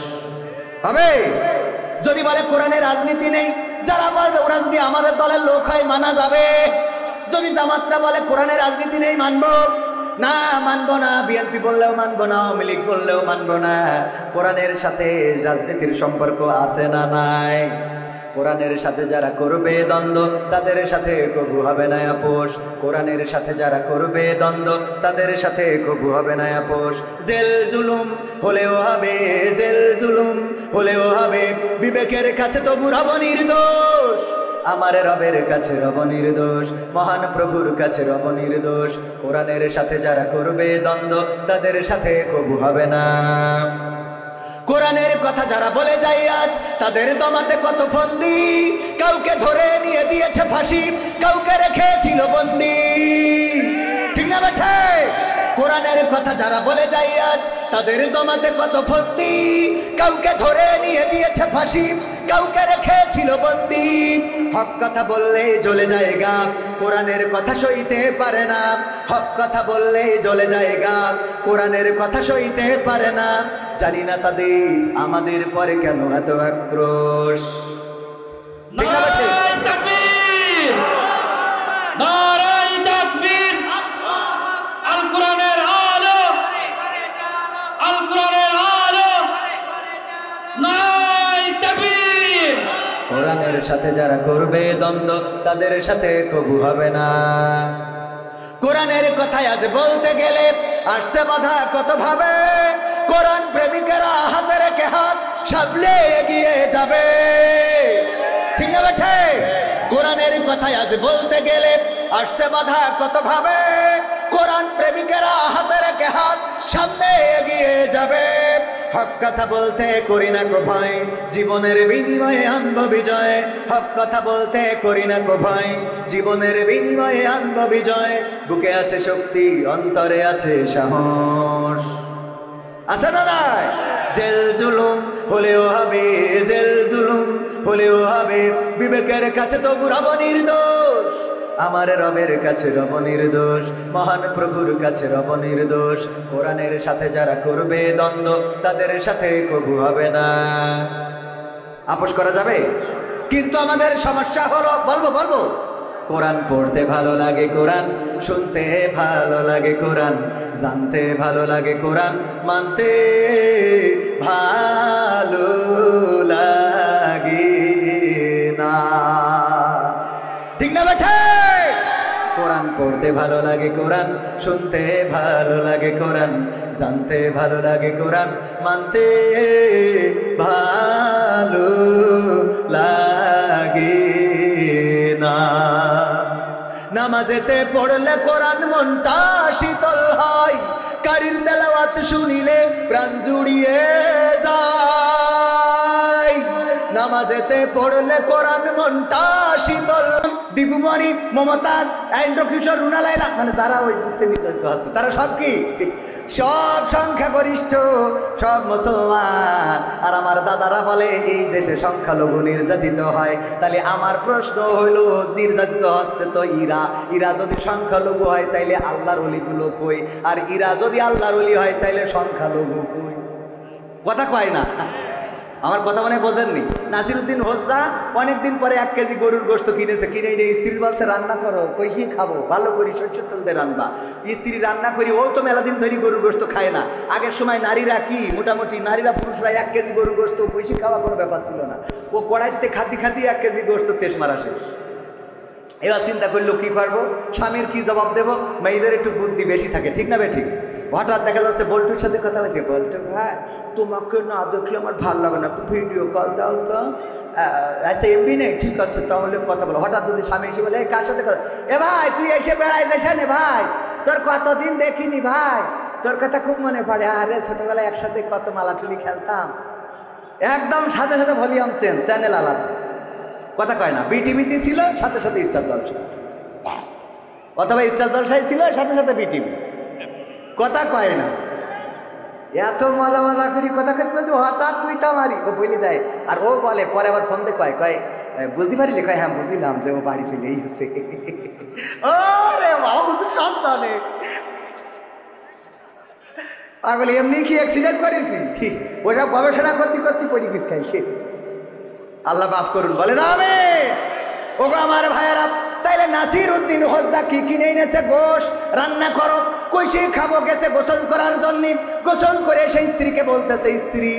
হবে। যদি বলে কোরআনে রাজনীতি নেই, যারা বলবে ওরা যদি আমাদের দলের লোক হয় মানা যাবে। যদি জামাতরা বলে কোরআনে রাজনীতি নেই, মানবো না, মানবো না। বিএনপি বললেও মানবো না, আওয়ামী লীগ বললেও মানবো না। কোরআনের সাথে রাজনীতির সম্পর্ক আছে না নাই? কোরআনের সাথে যারা করবে দ্বন্দ্ব, তাদের সাথে কবু হবে না আপোষ। কোরআনের সাথে যারা করবে দ্বন্দ্ব, তাদের সাথে কবু হবে না আপোষ। জেল জুলুম হলেও হবে, জেল জুলুম হলেও হবে, বিবেকের কাছে তো রব নির্দোষ। আমার রবের কাছে রব নির্দোষ, মহান প্রভুর কাছে রব নির্দোষ। কোরআনের সাথে যারা করবে দ্বন্দ্ব, তাদের সাথে কবু হবে না। কোরআনের কথা যারা বলে যায় আজ, তাদের দমাতে কত ফন্দি। কাউকে ধরে নিয়ে দিয়েছে ফাঁসি, কাউকে রেখেছিল বন্দি। ঠিক না বেঠে? কোরআনের কথা যারা বলে যায় আজ, তাদের দমাতে কত ফন্দি। কাউকে ধরে নিয়ে দিয়েছে ফাঁসি, কাউকে রেখেছিল বন্দি। হক কথা বললে জ্বলে যায় গা, কোরআনের কথা সইতে পারে না। হক কথা বললে জ্বলে যায় গা, কোরআনের কথা সইতে পারে না। জানি না তাদের আমাদের পরে কেন এত আক্রোশ। ঠিক না বেঠে? কোরআনের সাথে যারা করবে দ্বন্দ্ব, তাদের সাথে কবু হবে না। কোরআনের কথায় আজ বলতে গেলে আসছে বাধা কত ভাবে। কোরআন প্রেমিকেরা হাতে রেখে হাত সাবলে এগিয়ে যাবে। ঠিক না বেঠে? কোরআনের কথায় আজ বলতে গেলে আসছে বাধা কত ভাবে। কোরআন প্রেমিকেরা হাতে রেখে হাত সামনে এগিয়ে যাবে। হক কথা বলতে করি না কো ভয়, জীবনের বিনিময়ে আনব বিজয়। হক কথা বলতে করি না কো ভয়, জীবনের বিনিময়ে আনব বিজয়। বুকে আছে শক্তি, অন্তরে আছে সাহস। আছে না নাই? জেল জুলুম হলেও হবে, জেল জুলুম হলেও হবে, বিবেকের কাছে তো রব নির্দোষ। আমার রবের কাছে রব নির্দোষ, মহান প্রভুর কাছে রব নির্দোষ। কোরআনের সাথে যারা করবে দ্বন্দ্ব, তাদের সাথে কবু হবে না। আপোষ করা যাবে, কিন্তু আমাদের সমস্যা হলো, বলবো কোরআন পড়তে ভালো লাগে, কোরআন শুনতে ভালো লাগে, কোরআন জানতে ভালো লাগে, কোরআন মানতে ভালো লাগে না। ঠিক না বেঠে? কোরআন পড়তে ভালো লাগে কোরআন, শুনতে ভালো লাগে কোরআন, জানতে ভালো লাগে কোরআন, মানতে ভালো লাগে না। নামাজেতে পড়লে কোরআন মনটা শীতল হয়, কারির তেলাওয়াত শুনিলে প্রাণ জুড়িয়ে যায়। নামাজেতে পড়লে কোরআন মনটা শীতল। দীপুমণি, মমতাজ, আইন্দ্রকিশোর, রুনা লাইলা, মানে যারা ওই দিতে নির্যাতিত আছে তারা সব কি, সব সংখ্যাগরিষ্ঠ, সব মুসলমান। আর আমার দাদারা বলে এই দেশে সংখ্যালঘু নির্যাতিত হয়। তাহলে আমার প্রশ্ন হইল, নির্যাতিত হচ্ছে তো ইরা যদি সংখ্যালঘু হয় তাইলে আল্লাহর ওলিগুলো কই? আর ইরা যদি আল্লাহর ওলি হয় তাইলে সংখ্যালঘু কই? কথা কয় না। আমার কথা মনে বোঝেননি? নাসিরউদ্দিন হোজ্জা অনেকদিন পরে 1 কেজি গরুর গোশত কিনেছে, কিনে স্ত্রী বলছে রান্না করো, কইসি খাবো, ভালো করি সরষের তেল দিয়ে রান্না। স্ত্রী রান্না করি, ও তো মেলা দিন ধরে গরুর গোশত খায় না। আগের সময় নারীরা কি মোটামুটি নারীরা পুরুষরা 1 কেজি গরুর গোশত কইসি খাওয়া কোনো ব্যাপার ছিল না। ও কড়াইতে খাতি 1 কেজি গোশত তেজ মারা শেষ। এবার চিন্তা করলো কি করবো, স্বামীর কি জবাব দেবো? মেয়েদের একটু বুদ্ধি বেশি থাকে, ঠিক না বেঠিক? হঠাৎ দেখা যাচ্ছে বল্টুর সাথে কথা বলছে, বল্টু ভাই তোমাকে না দেখলে আমার ভালো লাগে না, একটু ভিডিও কল দাও তো। আচ্ছা এমবি নেই, ঠিক আছে তাহলে কথা বলো। হঠাৎ যদি স্বামী এসে বলে কার সাথে কথা, এ ভাই তুই এসে বেড়াই দেশে নে ভাই, তোর কতদিন দেখিনি ভাই, তোর কথা খুব মনে পড়ে। আরে ছোটবেলায় একসাথে কত মালাঠুলি খেলতাম। একদম সাথে সাথে ভলিউম চেঞ্জ, চ্যানেল আলাদা। কথা কয় না। বিটিভিতে ছিল, সাথে সাথে স্টার জলসা, অথবা স্টার জলসায় ছিল, সাথে সাথে বিটিভি। কথা কয় না। এত মজা মজা করি কথা খেতে বলতে, হঠাৎ তুই তা মারি ও বলি দেয়। আর ও বলে পরে আবার ফোন দিয়ে কয় বুঝতে পারিলে? কয় হ্যাঁ বুঝলাম যে ও বাড়ি চলে এসেছে। ওরে বাবু সব জানে। আর বলে এমনি কি অ্যাক্সিডেন্ট করেছি? ওটা গবেষণা করতে করতে পড়ি গেছ খাইছে। আল্লাহ মাফ করুন, বলে না আমি। ওগো আমার ভাইয়েরা, তাইলে নাসিরউদ্দিন হোজ্জা কি কিনে এনেছে? গোশ রান্না করো, কইসে খাবো, গেছে গোসল করার জন্য। গোসল করে সেই স্ত্রীকে বলতেছে, স্ত্রী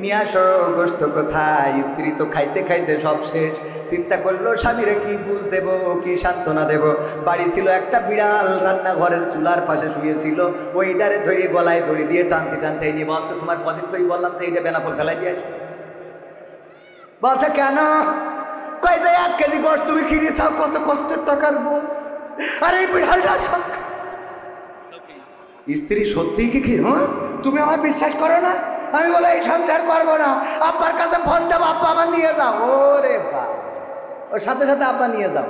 নিয়ে আসো গোশত কোথায়? স্ত্রী তো খাইতে খাইতে সব শেষ। চিন্তা করলো স্বামীরে কি বুঝ দেব, কি সান্ত্বনা দেব। বাড়ি ছিল একটা বিড়াল, রান্নাঘরের চুলার পাশে শুয়েছিল। ওইটারে ধরে গলায় দড়ি দিয়ে টানতে টানতে নিয়ে বলছে, তোমার কদিন করে বললাম যে এইটা বেনাপোল ফেলাই দিয়ে আসো। বলছে কেন? কয় যে 1 কেজি গোশত তুমি কিনে চাও, কত কষ্টের টাকার বোন। আর এই বিড়ালটার সংখ্যা। স্ত্রী সত্যিই কি হ্যাঁ তুমি আমায় বিশ্বাস করো না? আমি বলে এই সংসার করবো না, আব্বার কাছে ফোন দেবো, আব্বা আমার নিয়ে যাও। ওরে বাবা, ওর সাথে সাথে আব্বা নিয়ে যাও।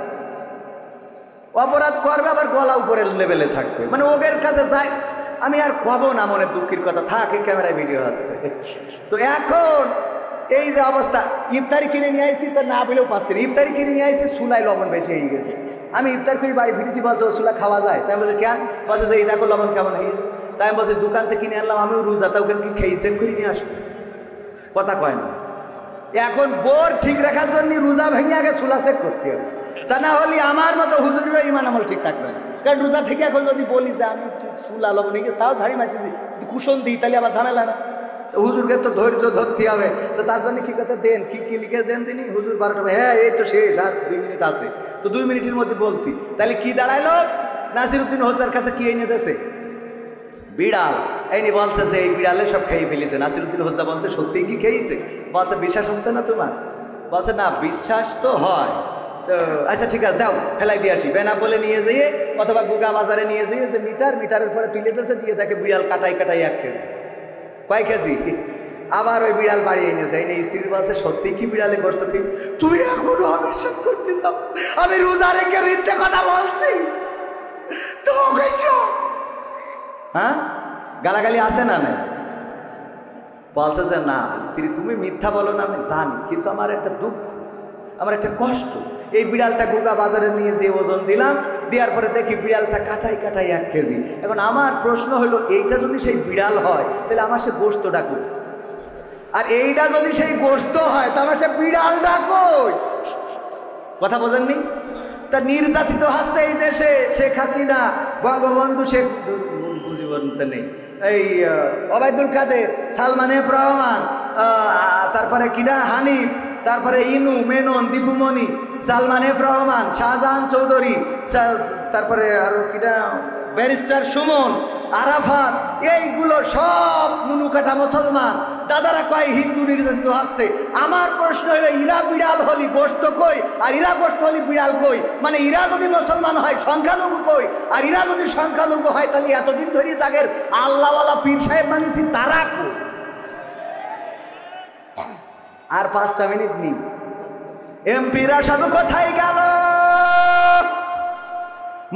অপরাধ করবে, আবার গলা উপরের লেভেলে থাকবে, মানে ওদের কাছে যায়। আমি আর কবো না, মনে দুঃখের কথা থাক, এই ক্যামেরায় ভিডিও আসছে। তো এখন এই যে অবস্থা, ইফতারি কিনে নিয়ে আসছি, তা না বলেও পাচ্ছি না। ইফতারি কিনে নিয়ে আসছি, চুলায় লবণ বেশি হয়ে গেছে। আমি ইফতার করে বাড়ি ফিরেছি, বলছে ও চুলা খাওয়া যায়? তাই বলছে কেন? বলছে যে এই দেখো লবণ কেমন হয়ে গেছে। তাই আমি বলছি দোকান থেকে কিনে আনলাম, আমিও রোজা, তা ওখানে কি খেয়ে চেক করে নিয়ে আসবো? কথা কয় না। এখন বোর ঠিক রাখার জন্য রোজা ভেঙে আগে চুলা চেক করতে হবে, তা না হলে আমার মতো হুজুরের ইমান আমল ঠিক থাকবে না। কারণ রোজা থেকে এখন যদি বলি যে আমি চুলা লবণ নিয়ে তাও ঝাড়ি মারতেছি, কুশন দিই, তাহলে আবার ঝামেলা না। হুজুরকে তো ধৈর্য ধরতে হবে। তো তার জন্য কি কথা দেন, কি লিখে দেন তিনি? হুজুর 12টা, হ্যাঁ এই তো শেষ, আর 2 মিনিট আছে। তো 2 মিনিটের মধ্যে বলছি। তাহলে কি দাঁড়াইলো? নাসিরউদ্দিন হোজ্জার কাছে কি এনে দিয়েছে? বিড়াল। এইনি বলছে যে এই বিড়ালে সব খেয়ে ফেলেছে। নাসিরউদ্দিন হোজ্জা বলছে সত্যিই কি খেয়েছে? বলছে বিশ্বাস হচ্ছে না তোমার? বলছে না বিশ্বাস তো হয়। তো আচ্ছা ঠিক আছে দাও, ফেলাই দিয়ে আসি। বেনাপোলে নিয়ে যেয়ে অথবা গুগা বাজারে নিয়ে যেয়ে যে মিটারের পরে তুলে দিয়েছে, দিয়ে দেখে বিড়াল কাটাই 1 কেজি। কয় কেজি? আবার ওই বিড়াল বাড়ি এনেছে। এই স্ত্রী বলছে সত্যি কি বিড়ালে গোশত খেয়েছি? তুমি এখনো অবিশ্বাস করতে চাও? আমি রোজা রেখে মিথ্যে কথা বলছি তো? হ্যাঁ গালাগালি আছে না? নাই বলছে যে না স্ত্রী তুমি মিথ্যা বলো না, আমি জানি, কিন্তু আমার একটা দুঃখ, আমার একটা কষ্ট। এই বিড়ালটা গোগা বাজারে নিয়ে যেয়ে ওজন দিলাম, দেওয়ার পরে দেখি বিড়ালটা কাটাই 1 কেজি। এখন আমার প্রশ্ন হলো, এইটা যদি সেই বিড়াল হয় তাহলে আমার সে গোশত ডাকুন, আর এইটা যদি সেই গোশত হয় তা আমার সে বিড়াল ডাকুন। কথা বোঝেননি? তা নির্যাতিত হচ্ছে এই দেশে শেখ হাসিনা, বঙ্গবন্ধু শেখ মুজিবুর নেই, এই ওবায়দুল কাদের, সালমান এফ রহমান, তারপরে কিনা হানিফ, তারপরে ইনু, মেনন, দীপুমণি, সালমান এফ রহমান, শাহজাহান চৌধুরী, তারপরে আরো কিটা ব্যারিস্টার সুমন, আরাফাত, এইগুলো সব মুনুকাটা মুসলমান। দাদারা কয় হিন্দু নির্যাতিত হচ্ছে। আমার প্রশ্ন হলো ইরা বিড়াল হলি গোস্ত কই, আর ইরা গোস্ত হলি বিড়াল কই? মানে ইরা যদি মুসলমান হয় সংখ্যালঘু কই, আর ইরা যদি সংখ্যালঘু হয় তাহলে এতদিন ধরে জাগের আল্লাহওয়ালা পীর সাহেব মানিছি তারা কই? আর 5টা মিনিট নেই। এমপিরা সব কোথায় গেল,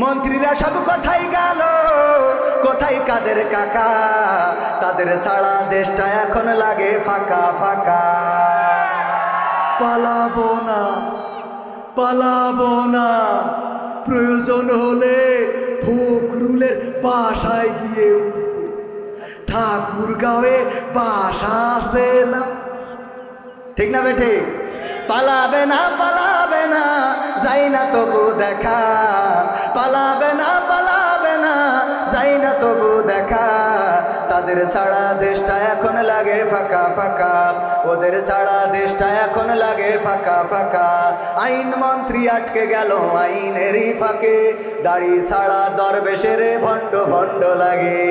মন্ত্রীরা সব কোথায় গেল, কোথায় কাদের কাকা? তাদের সারা দেশটা এখন লাগে ফাঁকা ফাঁকা। পালাবো না, পালাবো না, প্রয়োজন হলে ফখরুলের বাসায় গিয়ে ঠাকুরগাঁওয়ে বাসা আছে না, ঠিক না বেঠে? পালাবে না, পালাবে না, যাই না তবু দেখা, পালাবে না, পালাবে না, যাই না তবু দেখা। তাদের সারা দেশটা এখন লাগে ফাঁকা ফাঁকা, ওদের সারা দেশটা এখন লাগে ফাঁকা ফাঁকা। আইন মন্ত্রী আটকে গেল আইনেরই ফাঁকে, দাড়ি ছাড়া দরবেশের ভণ্ড ভণ্ড লাগে।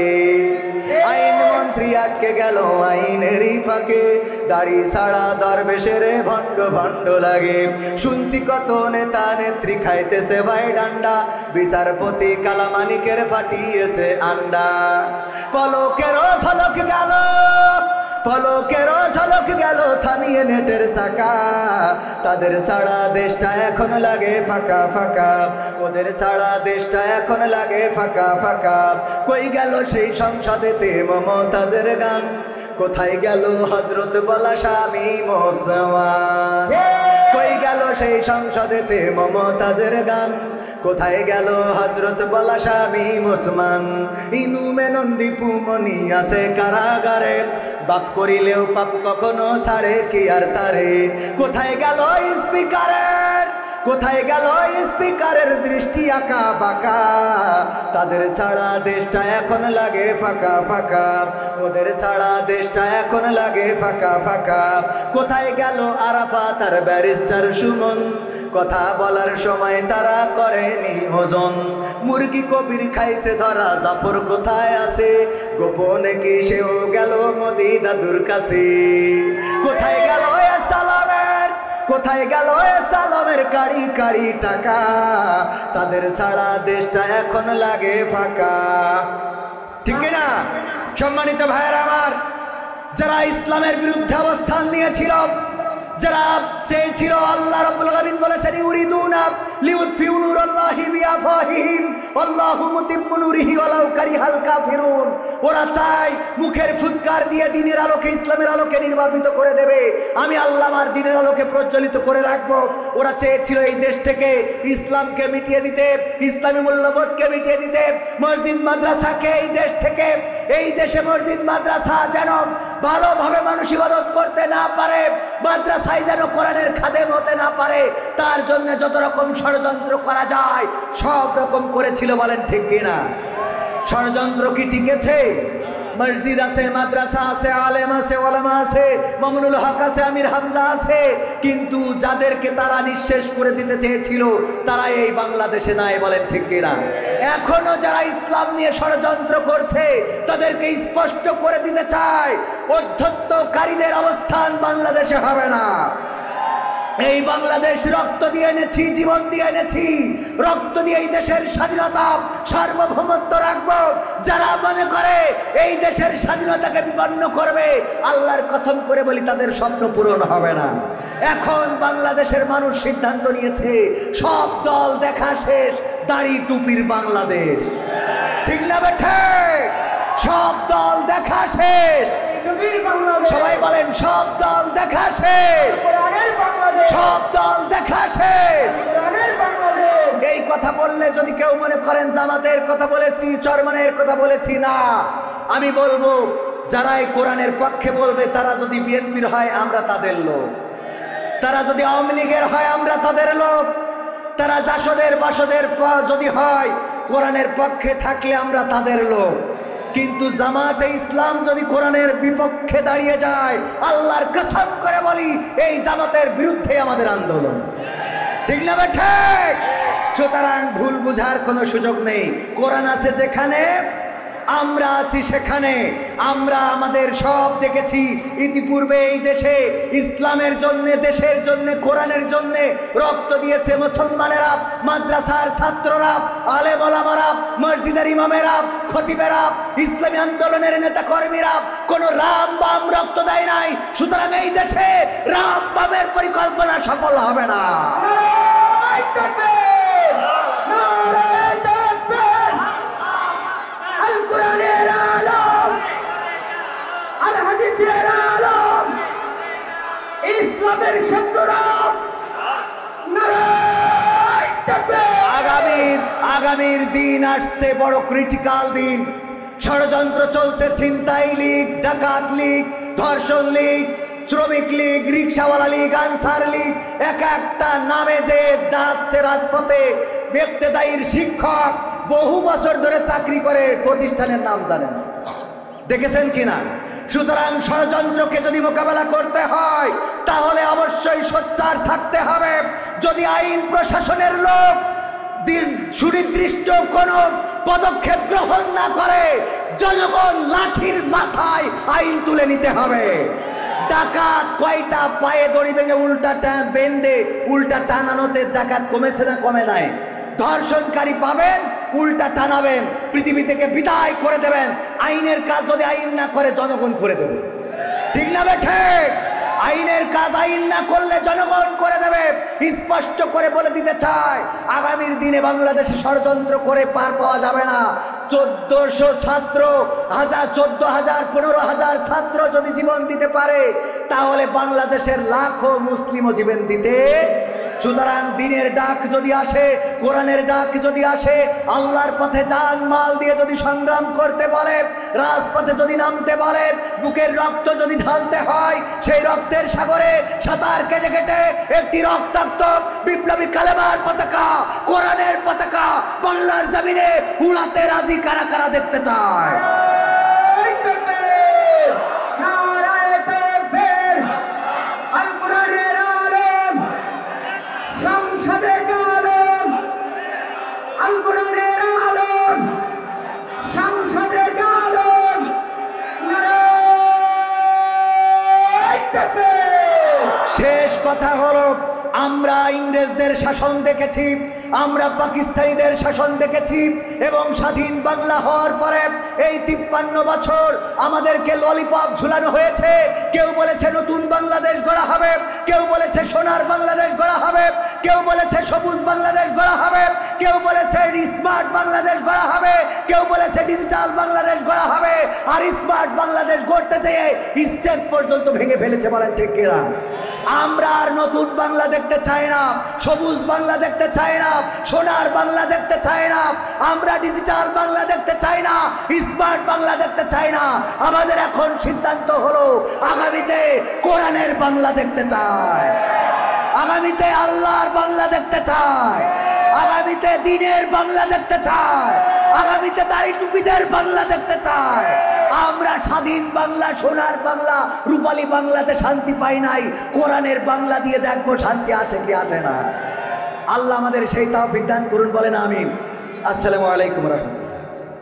আইন মন্ত্রী আটকে গেল আইনেরই ফাঁকে, দাড়ি ছাড়া দরবেশের ভণ্ড ভণ্ড লাগে। শুনছি কত নেতা নেত্রী খাইতেছে ভাই ডান্ডা, বিচারপতি কালামানিকের ফাটিয়েছে আন্ডা। পলকেরও ঝলক গেল, পলকেরও ঝলক গেল থামিয়ে নেটের চাকা। তাদের সারা দেশটা এখন লাগে ফাঁকা ফাঁকা, ওদের সারা দেশটা এখন লাগে ফাঁকা ফাঁকা। কই গেল সেই সংসদেতে মমতাজের গান, কোথায় গেল হযরত বলা স্বামী মোসমান? কই গেল সেই সংসদেতে মমতাজের গান, কোথায় গেল হযরত বলা স্বামী মোসমান? ইনু, মেনন, দীপুমণি আছে কারাগারে, বাপ করিলেও পাপ কখনো ছাড়ে কি আর তারে? কোথায় গেল স্পিকারের, কোথায় গেল স্পিকারের দৃষ্টি আঁকা বাঁকা? তাদের সারা দেশটা এখন লাগে ফাঁকা ফাঁকা, ওদের সারা দেশটা এখন লাগে ফাঁকা ফাঁকা। কোথায় গেল আরাফাত আর ব্যারিস্টার সুমন? কথা বলার সময় তারা করেনি ওজন। মুরগি কবির খাইছে ধরা, জাফর কোথায় আছে? গোপনে কি সেও গেল মোদি দাদুর কাছে? কোথায় গেল সালামের, কোথায় গেল সালামের কাড়ি কাড়ি টাকা? তাদের সারা দেশটা এখন লাগে ফাঁকা, ঠিক না? সম্মানিত ভাইয়েরা আমার, যারা ইসলামের বিরুদ্ধে অবস্থান নিয়েছিল, যারা চেয়েছিল, আল্লাহ রাব্বুল আলামিন বলেছেন ইউরিদুনা লিউতফিউ নূরাল্লাহি বিআফওয়াহিহিম আল্লাহু মুতিম্মু নূরিহি ওয়ালাউ কারিহাল কাফিরুন। ওরা চায় মুখের ফুৎকার দিয়ে দ্বীনের আলোকে, ইসলামের আলোকে নির্বাপিত করে দেবে। আমি আল্লাহ আমার দ্বীনের আলোকে প্রজ্বলিত করে রাখবো। ওরা চেয়েছিল এই দেশ থেকে ইসলামকে মিটিয়ে দিতে, ইসলামী মূল্যবোধকে মিটিয়ে দিতে, মসজিদ মাদ্রাসাকে এই দেশ থেকে, এই দেশে মসজিদ মাদ্রাসা যেন ভালোভাবে মানুষ ইবাদত করতে না পারে, মাদ্রাসায় যেন কোরআনের খাদেম হতে না পারে, তার জন্য যত রকম ষড়যন্ত্র করা যায় সব রকম করেছিল। বলেন ঠিক কিনা? ষড়যন্ত্র কি টিকেছে? মসজিদ আছে, মাদ্রাসা আছে, আলেম আছে, ওলামা আছে, মামুনুল হক আছে, আমির হামজা আছে, কিন্তু যাদেরকে তারা নিঃশেষ করে দিতে চেয়েছিল তারা এই বাংলাদেশে নাই। বলেন ঠিক কিনা? এখনো যারা ইসলাম নিয়ে ষড়যন্ত্র করছে তাদেরকে স্পষ্ট করে দিতে চায়, অধ্যত্তকারীদের অবস্থান বাংলাদেশে হবে না। এই বাংলাদেশ রক্ত দিয়ে এনেছি, জীবন দিয়ে এনেছি, রক্ত দিয়ে এই দেশের স্বাধীনতা সার্বভৌমত্ব রাখবো। যারা মনে করে এই দেশের স্বাধীনতাকে বিপন্ন করবে, আল্লাহর কসম করে বলি তাদের স্বপ্ন পূরণ হবে না। এখন বাংলাদেশের মানুষ সিদ্ধান্ত নিয়েছে, সব দল দেখা শেষ, দাড়ি টুপির বাংলাদেশ, ঠিক না বেঠে? সব দল দেখা শেষ, সবাই বলেন সব দল দেখা শেষ, সব দল দেখা শেষ। এই কথা বললে যদি কেউ মনে করেন জামাতের কথা বলেছি, চরমনের কথা বলেছি, না, আমি বলবো যারা এই কোরআনের পক্ষে বলবে তারা যদি বিএনপির হয় আমরা তাদের লোক, তারা যদি আওয়ামী লীগের হয় আমরা তাদের লোক, তারা জাসদের বাসদের যদি হয় কোরআনের পক্ষে থাকলে আমরা তাদের লোক। কিন্তু জামাতে ইসলাম যদি কোরআনের বিপক্ষে দাঁড়িয়ে যায়, আল্লাহর কসম করে বলি এই জামাতের বিরুদ্ধে আমাদের আন্দোলন। ঠিক না ঠিক? সুতরাং ভুল বুঝার কোনো সুযোগ নেই। কোরআন আছে যেখানে, আমরা আছি সেখানে। আমরা আমাদের সব দেখেছি। ইতিপূর্বে এই দেশে ইসলামের জন্য, দেশের জন্য, কোরআনের জন্য রক্ত দিয়েছে মুসলমানেরা, মাদ্রাসার ছাত্ররা, আলেম ওলামারা, মসজিদের ইমামেরা, খতিবেরা, ইসলামী আন্দোলনের নেতা কর্মীরা। কোন রাম বাম রক্ত দেয় নাই। সুতরাং এই দেশে রাম বামের পরিকল্পনা সফল হবে না। আগামীর দিন আসছে বড় ক্রিটিক্যাল দিন। ষড়যন্ত্র চলছে, ছিনতাই লীগ, ডাকাত লীগ, ধর্ষণ লীগ, শ্রমিক লীগ, রিক্সাওয়ালা লীগ, আনসার লীগ, এক একটা নামে যে দাঁড়াচ্ছে রাজপথে। ইবতেদায়ীর শিক্ষক বহু বছর ধরে চাকরি করে, প্রতিষ্ঠানের নাম জানে না, দেখেছেন কিনা? সুতরাং ষড়যন্ত্রকে যদি মোকাবেলা করতে হয় তাহলে অবশ্যই সোচ্চার থাকতে হবে। যদি আইন প্রশাসনের লোক সুনির্দিষ্ট কোন পদক্ষেপ গ্রহণ না করে, জনগণ লাঠির মাথায় আইন তুলে নিতে হবে। ডাকাত কয়টা পায়ে দড়ি ভেঙে উল্টা বেঁধে উল্টা টানানোতে ডাকাত কমেছে না কমে নাই? ধর্ষণকারী পাবেন, উল্টা টানাবেন, পৃথিবী থেকে বিদায় করে দেবেন। আইনের কাজ যদি আইন না করে, জনগণ করে দেবে। ঠিক না ঠিক? আইনের কাজ আইন না করলে জনগণ করে দেবে। স্পষ্ট করে বলে দিতে চায়, আগামীর দিনে বাংলাদেশে ষড়যন্ত্র করে পার পাওয়া যাবে না। 1400 ছাত্র, 14,000, 15,000 ছাত্র যদি জীবন দিতে পারে, তাহলে বাংলাদেশের লাখো মুসলিমও জীবন দিতে। সুতরাং দিনের ডাক যদি আসে, কোরআনের ডাক যদি আসে, আল্লাহর পথে জান মাল দিয়ে যদি সংগ্রাম করতে বলে, রাজপথে যদি নামতে বলে, বুকের রক্ত যদি ঢালতে হয়, সেই রক্তের সাগরে সাঁতার কেটে কেটে একটি রক্তাক্ত বিপ্লবী কালেমার পতাকা, কোরআনের পতাকা বাংলার জমিনে উড়াতে রাজি কারা কারা দেখতে চায়? শেষ কথা হলো, আমরা ইংরেজদের শাসন দেখেছি, আমরা পাকিস্তানিদের শাসন দেখেছি, এবং স্বাধীন বাংলা হওয়ার পরে এই 53 বছর আমাদেরকে ললিপপ ঝুলানো হয়েছে। কেউ বলেছে নতুন বাংলাদেশ গড়া হবে, কেউ বলেছে সোনার বাংলাদেশ গড়া হবে, কেউ বলেছে সবুজ বাংলাদেশ গড়া হবে, কেউ বলেছে স্মার্ট বাংলাদেশ গড়া হবে, কেউ বলেছে ডিজিটাল বাংলাদেশ গড়া হবে। আর স্মার্ট বাংলাদেশ গড়তে যেয়ে স্টেজ পর্যন্ত ভেঙে ফেলেছে। বলেন ঠিক কিনা? আমরা আর নতুন বাংলা দেখতে চাই না, সবুজ বাংলা দেখতে চাই না, সোনার বাংলা দেখতে চাই না, আমরা ডিজিটাল বাংলা দেখতে চাই না, স্মার্ট বাংলা দেখতে চাই না। আমাদের এখন সিদ্ধান্ত হলো, আগামীতে কোরআনের বাংলা দেখতে চাই, আগামীতে আল্লাহর বাংলা দেখতে চাই, আগামীতে দ্বীনের বাংলা দেখতে চাই, আগামীতে দাড়ি টুপিদের বাংলা দেখতে চাই। আমরা স্বাধীন বাংলা, সোনার বাংলা, রূপালী বাংলাতে শান্তি পাই নাই, কোরআনের বাংলা দিয়ে দেখবো শান্তি আসে কি আসে না। আল্লাহ আমাদের সেই তৌফিক দান করুন, বলেন আমিন। আসসালামু আলাইকুম ওয়া রাহমাতুল্লাহ।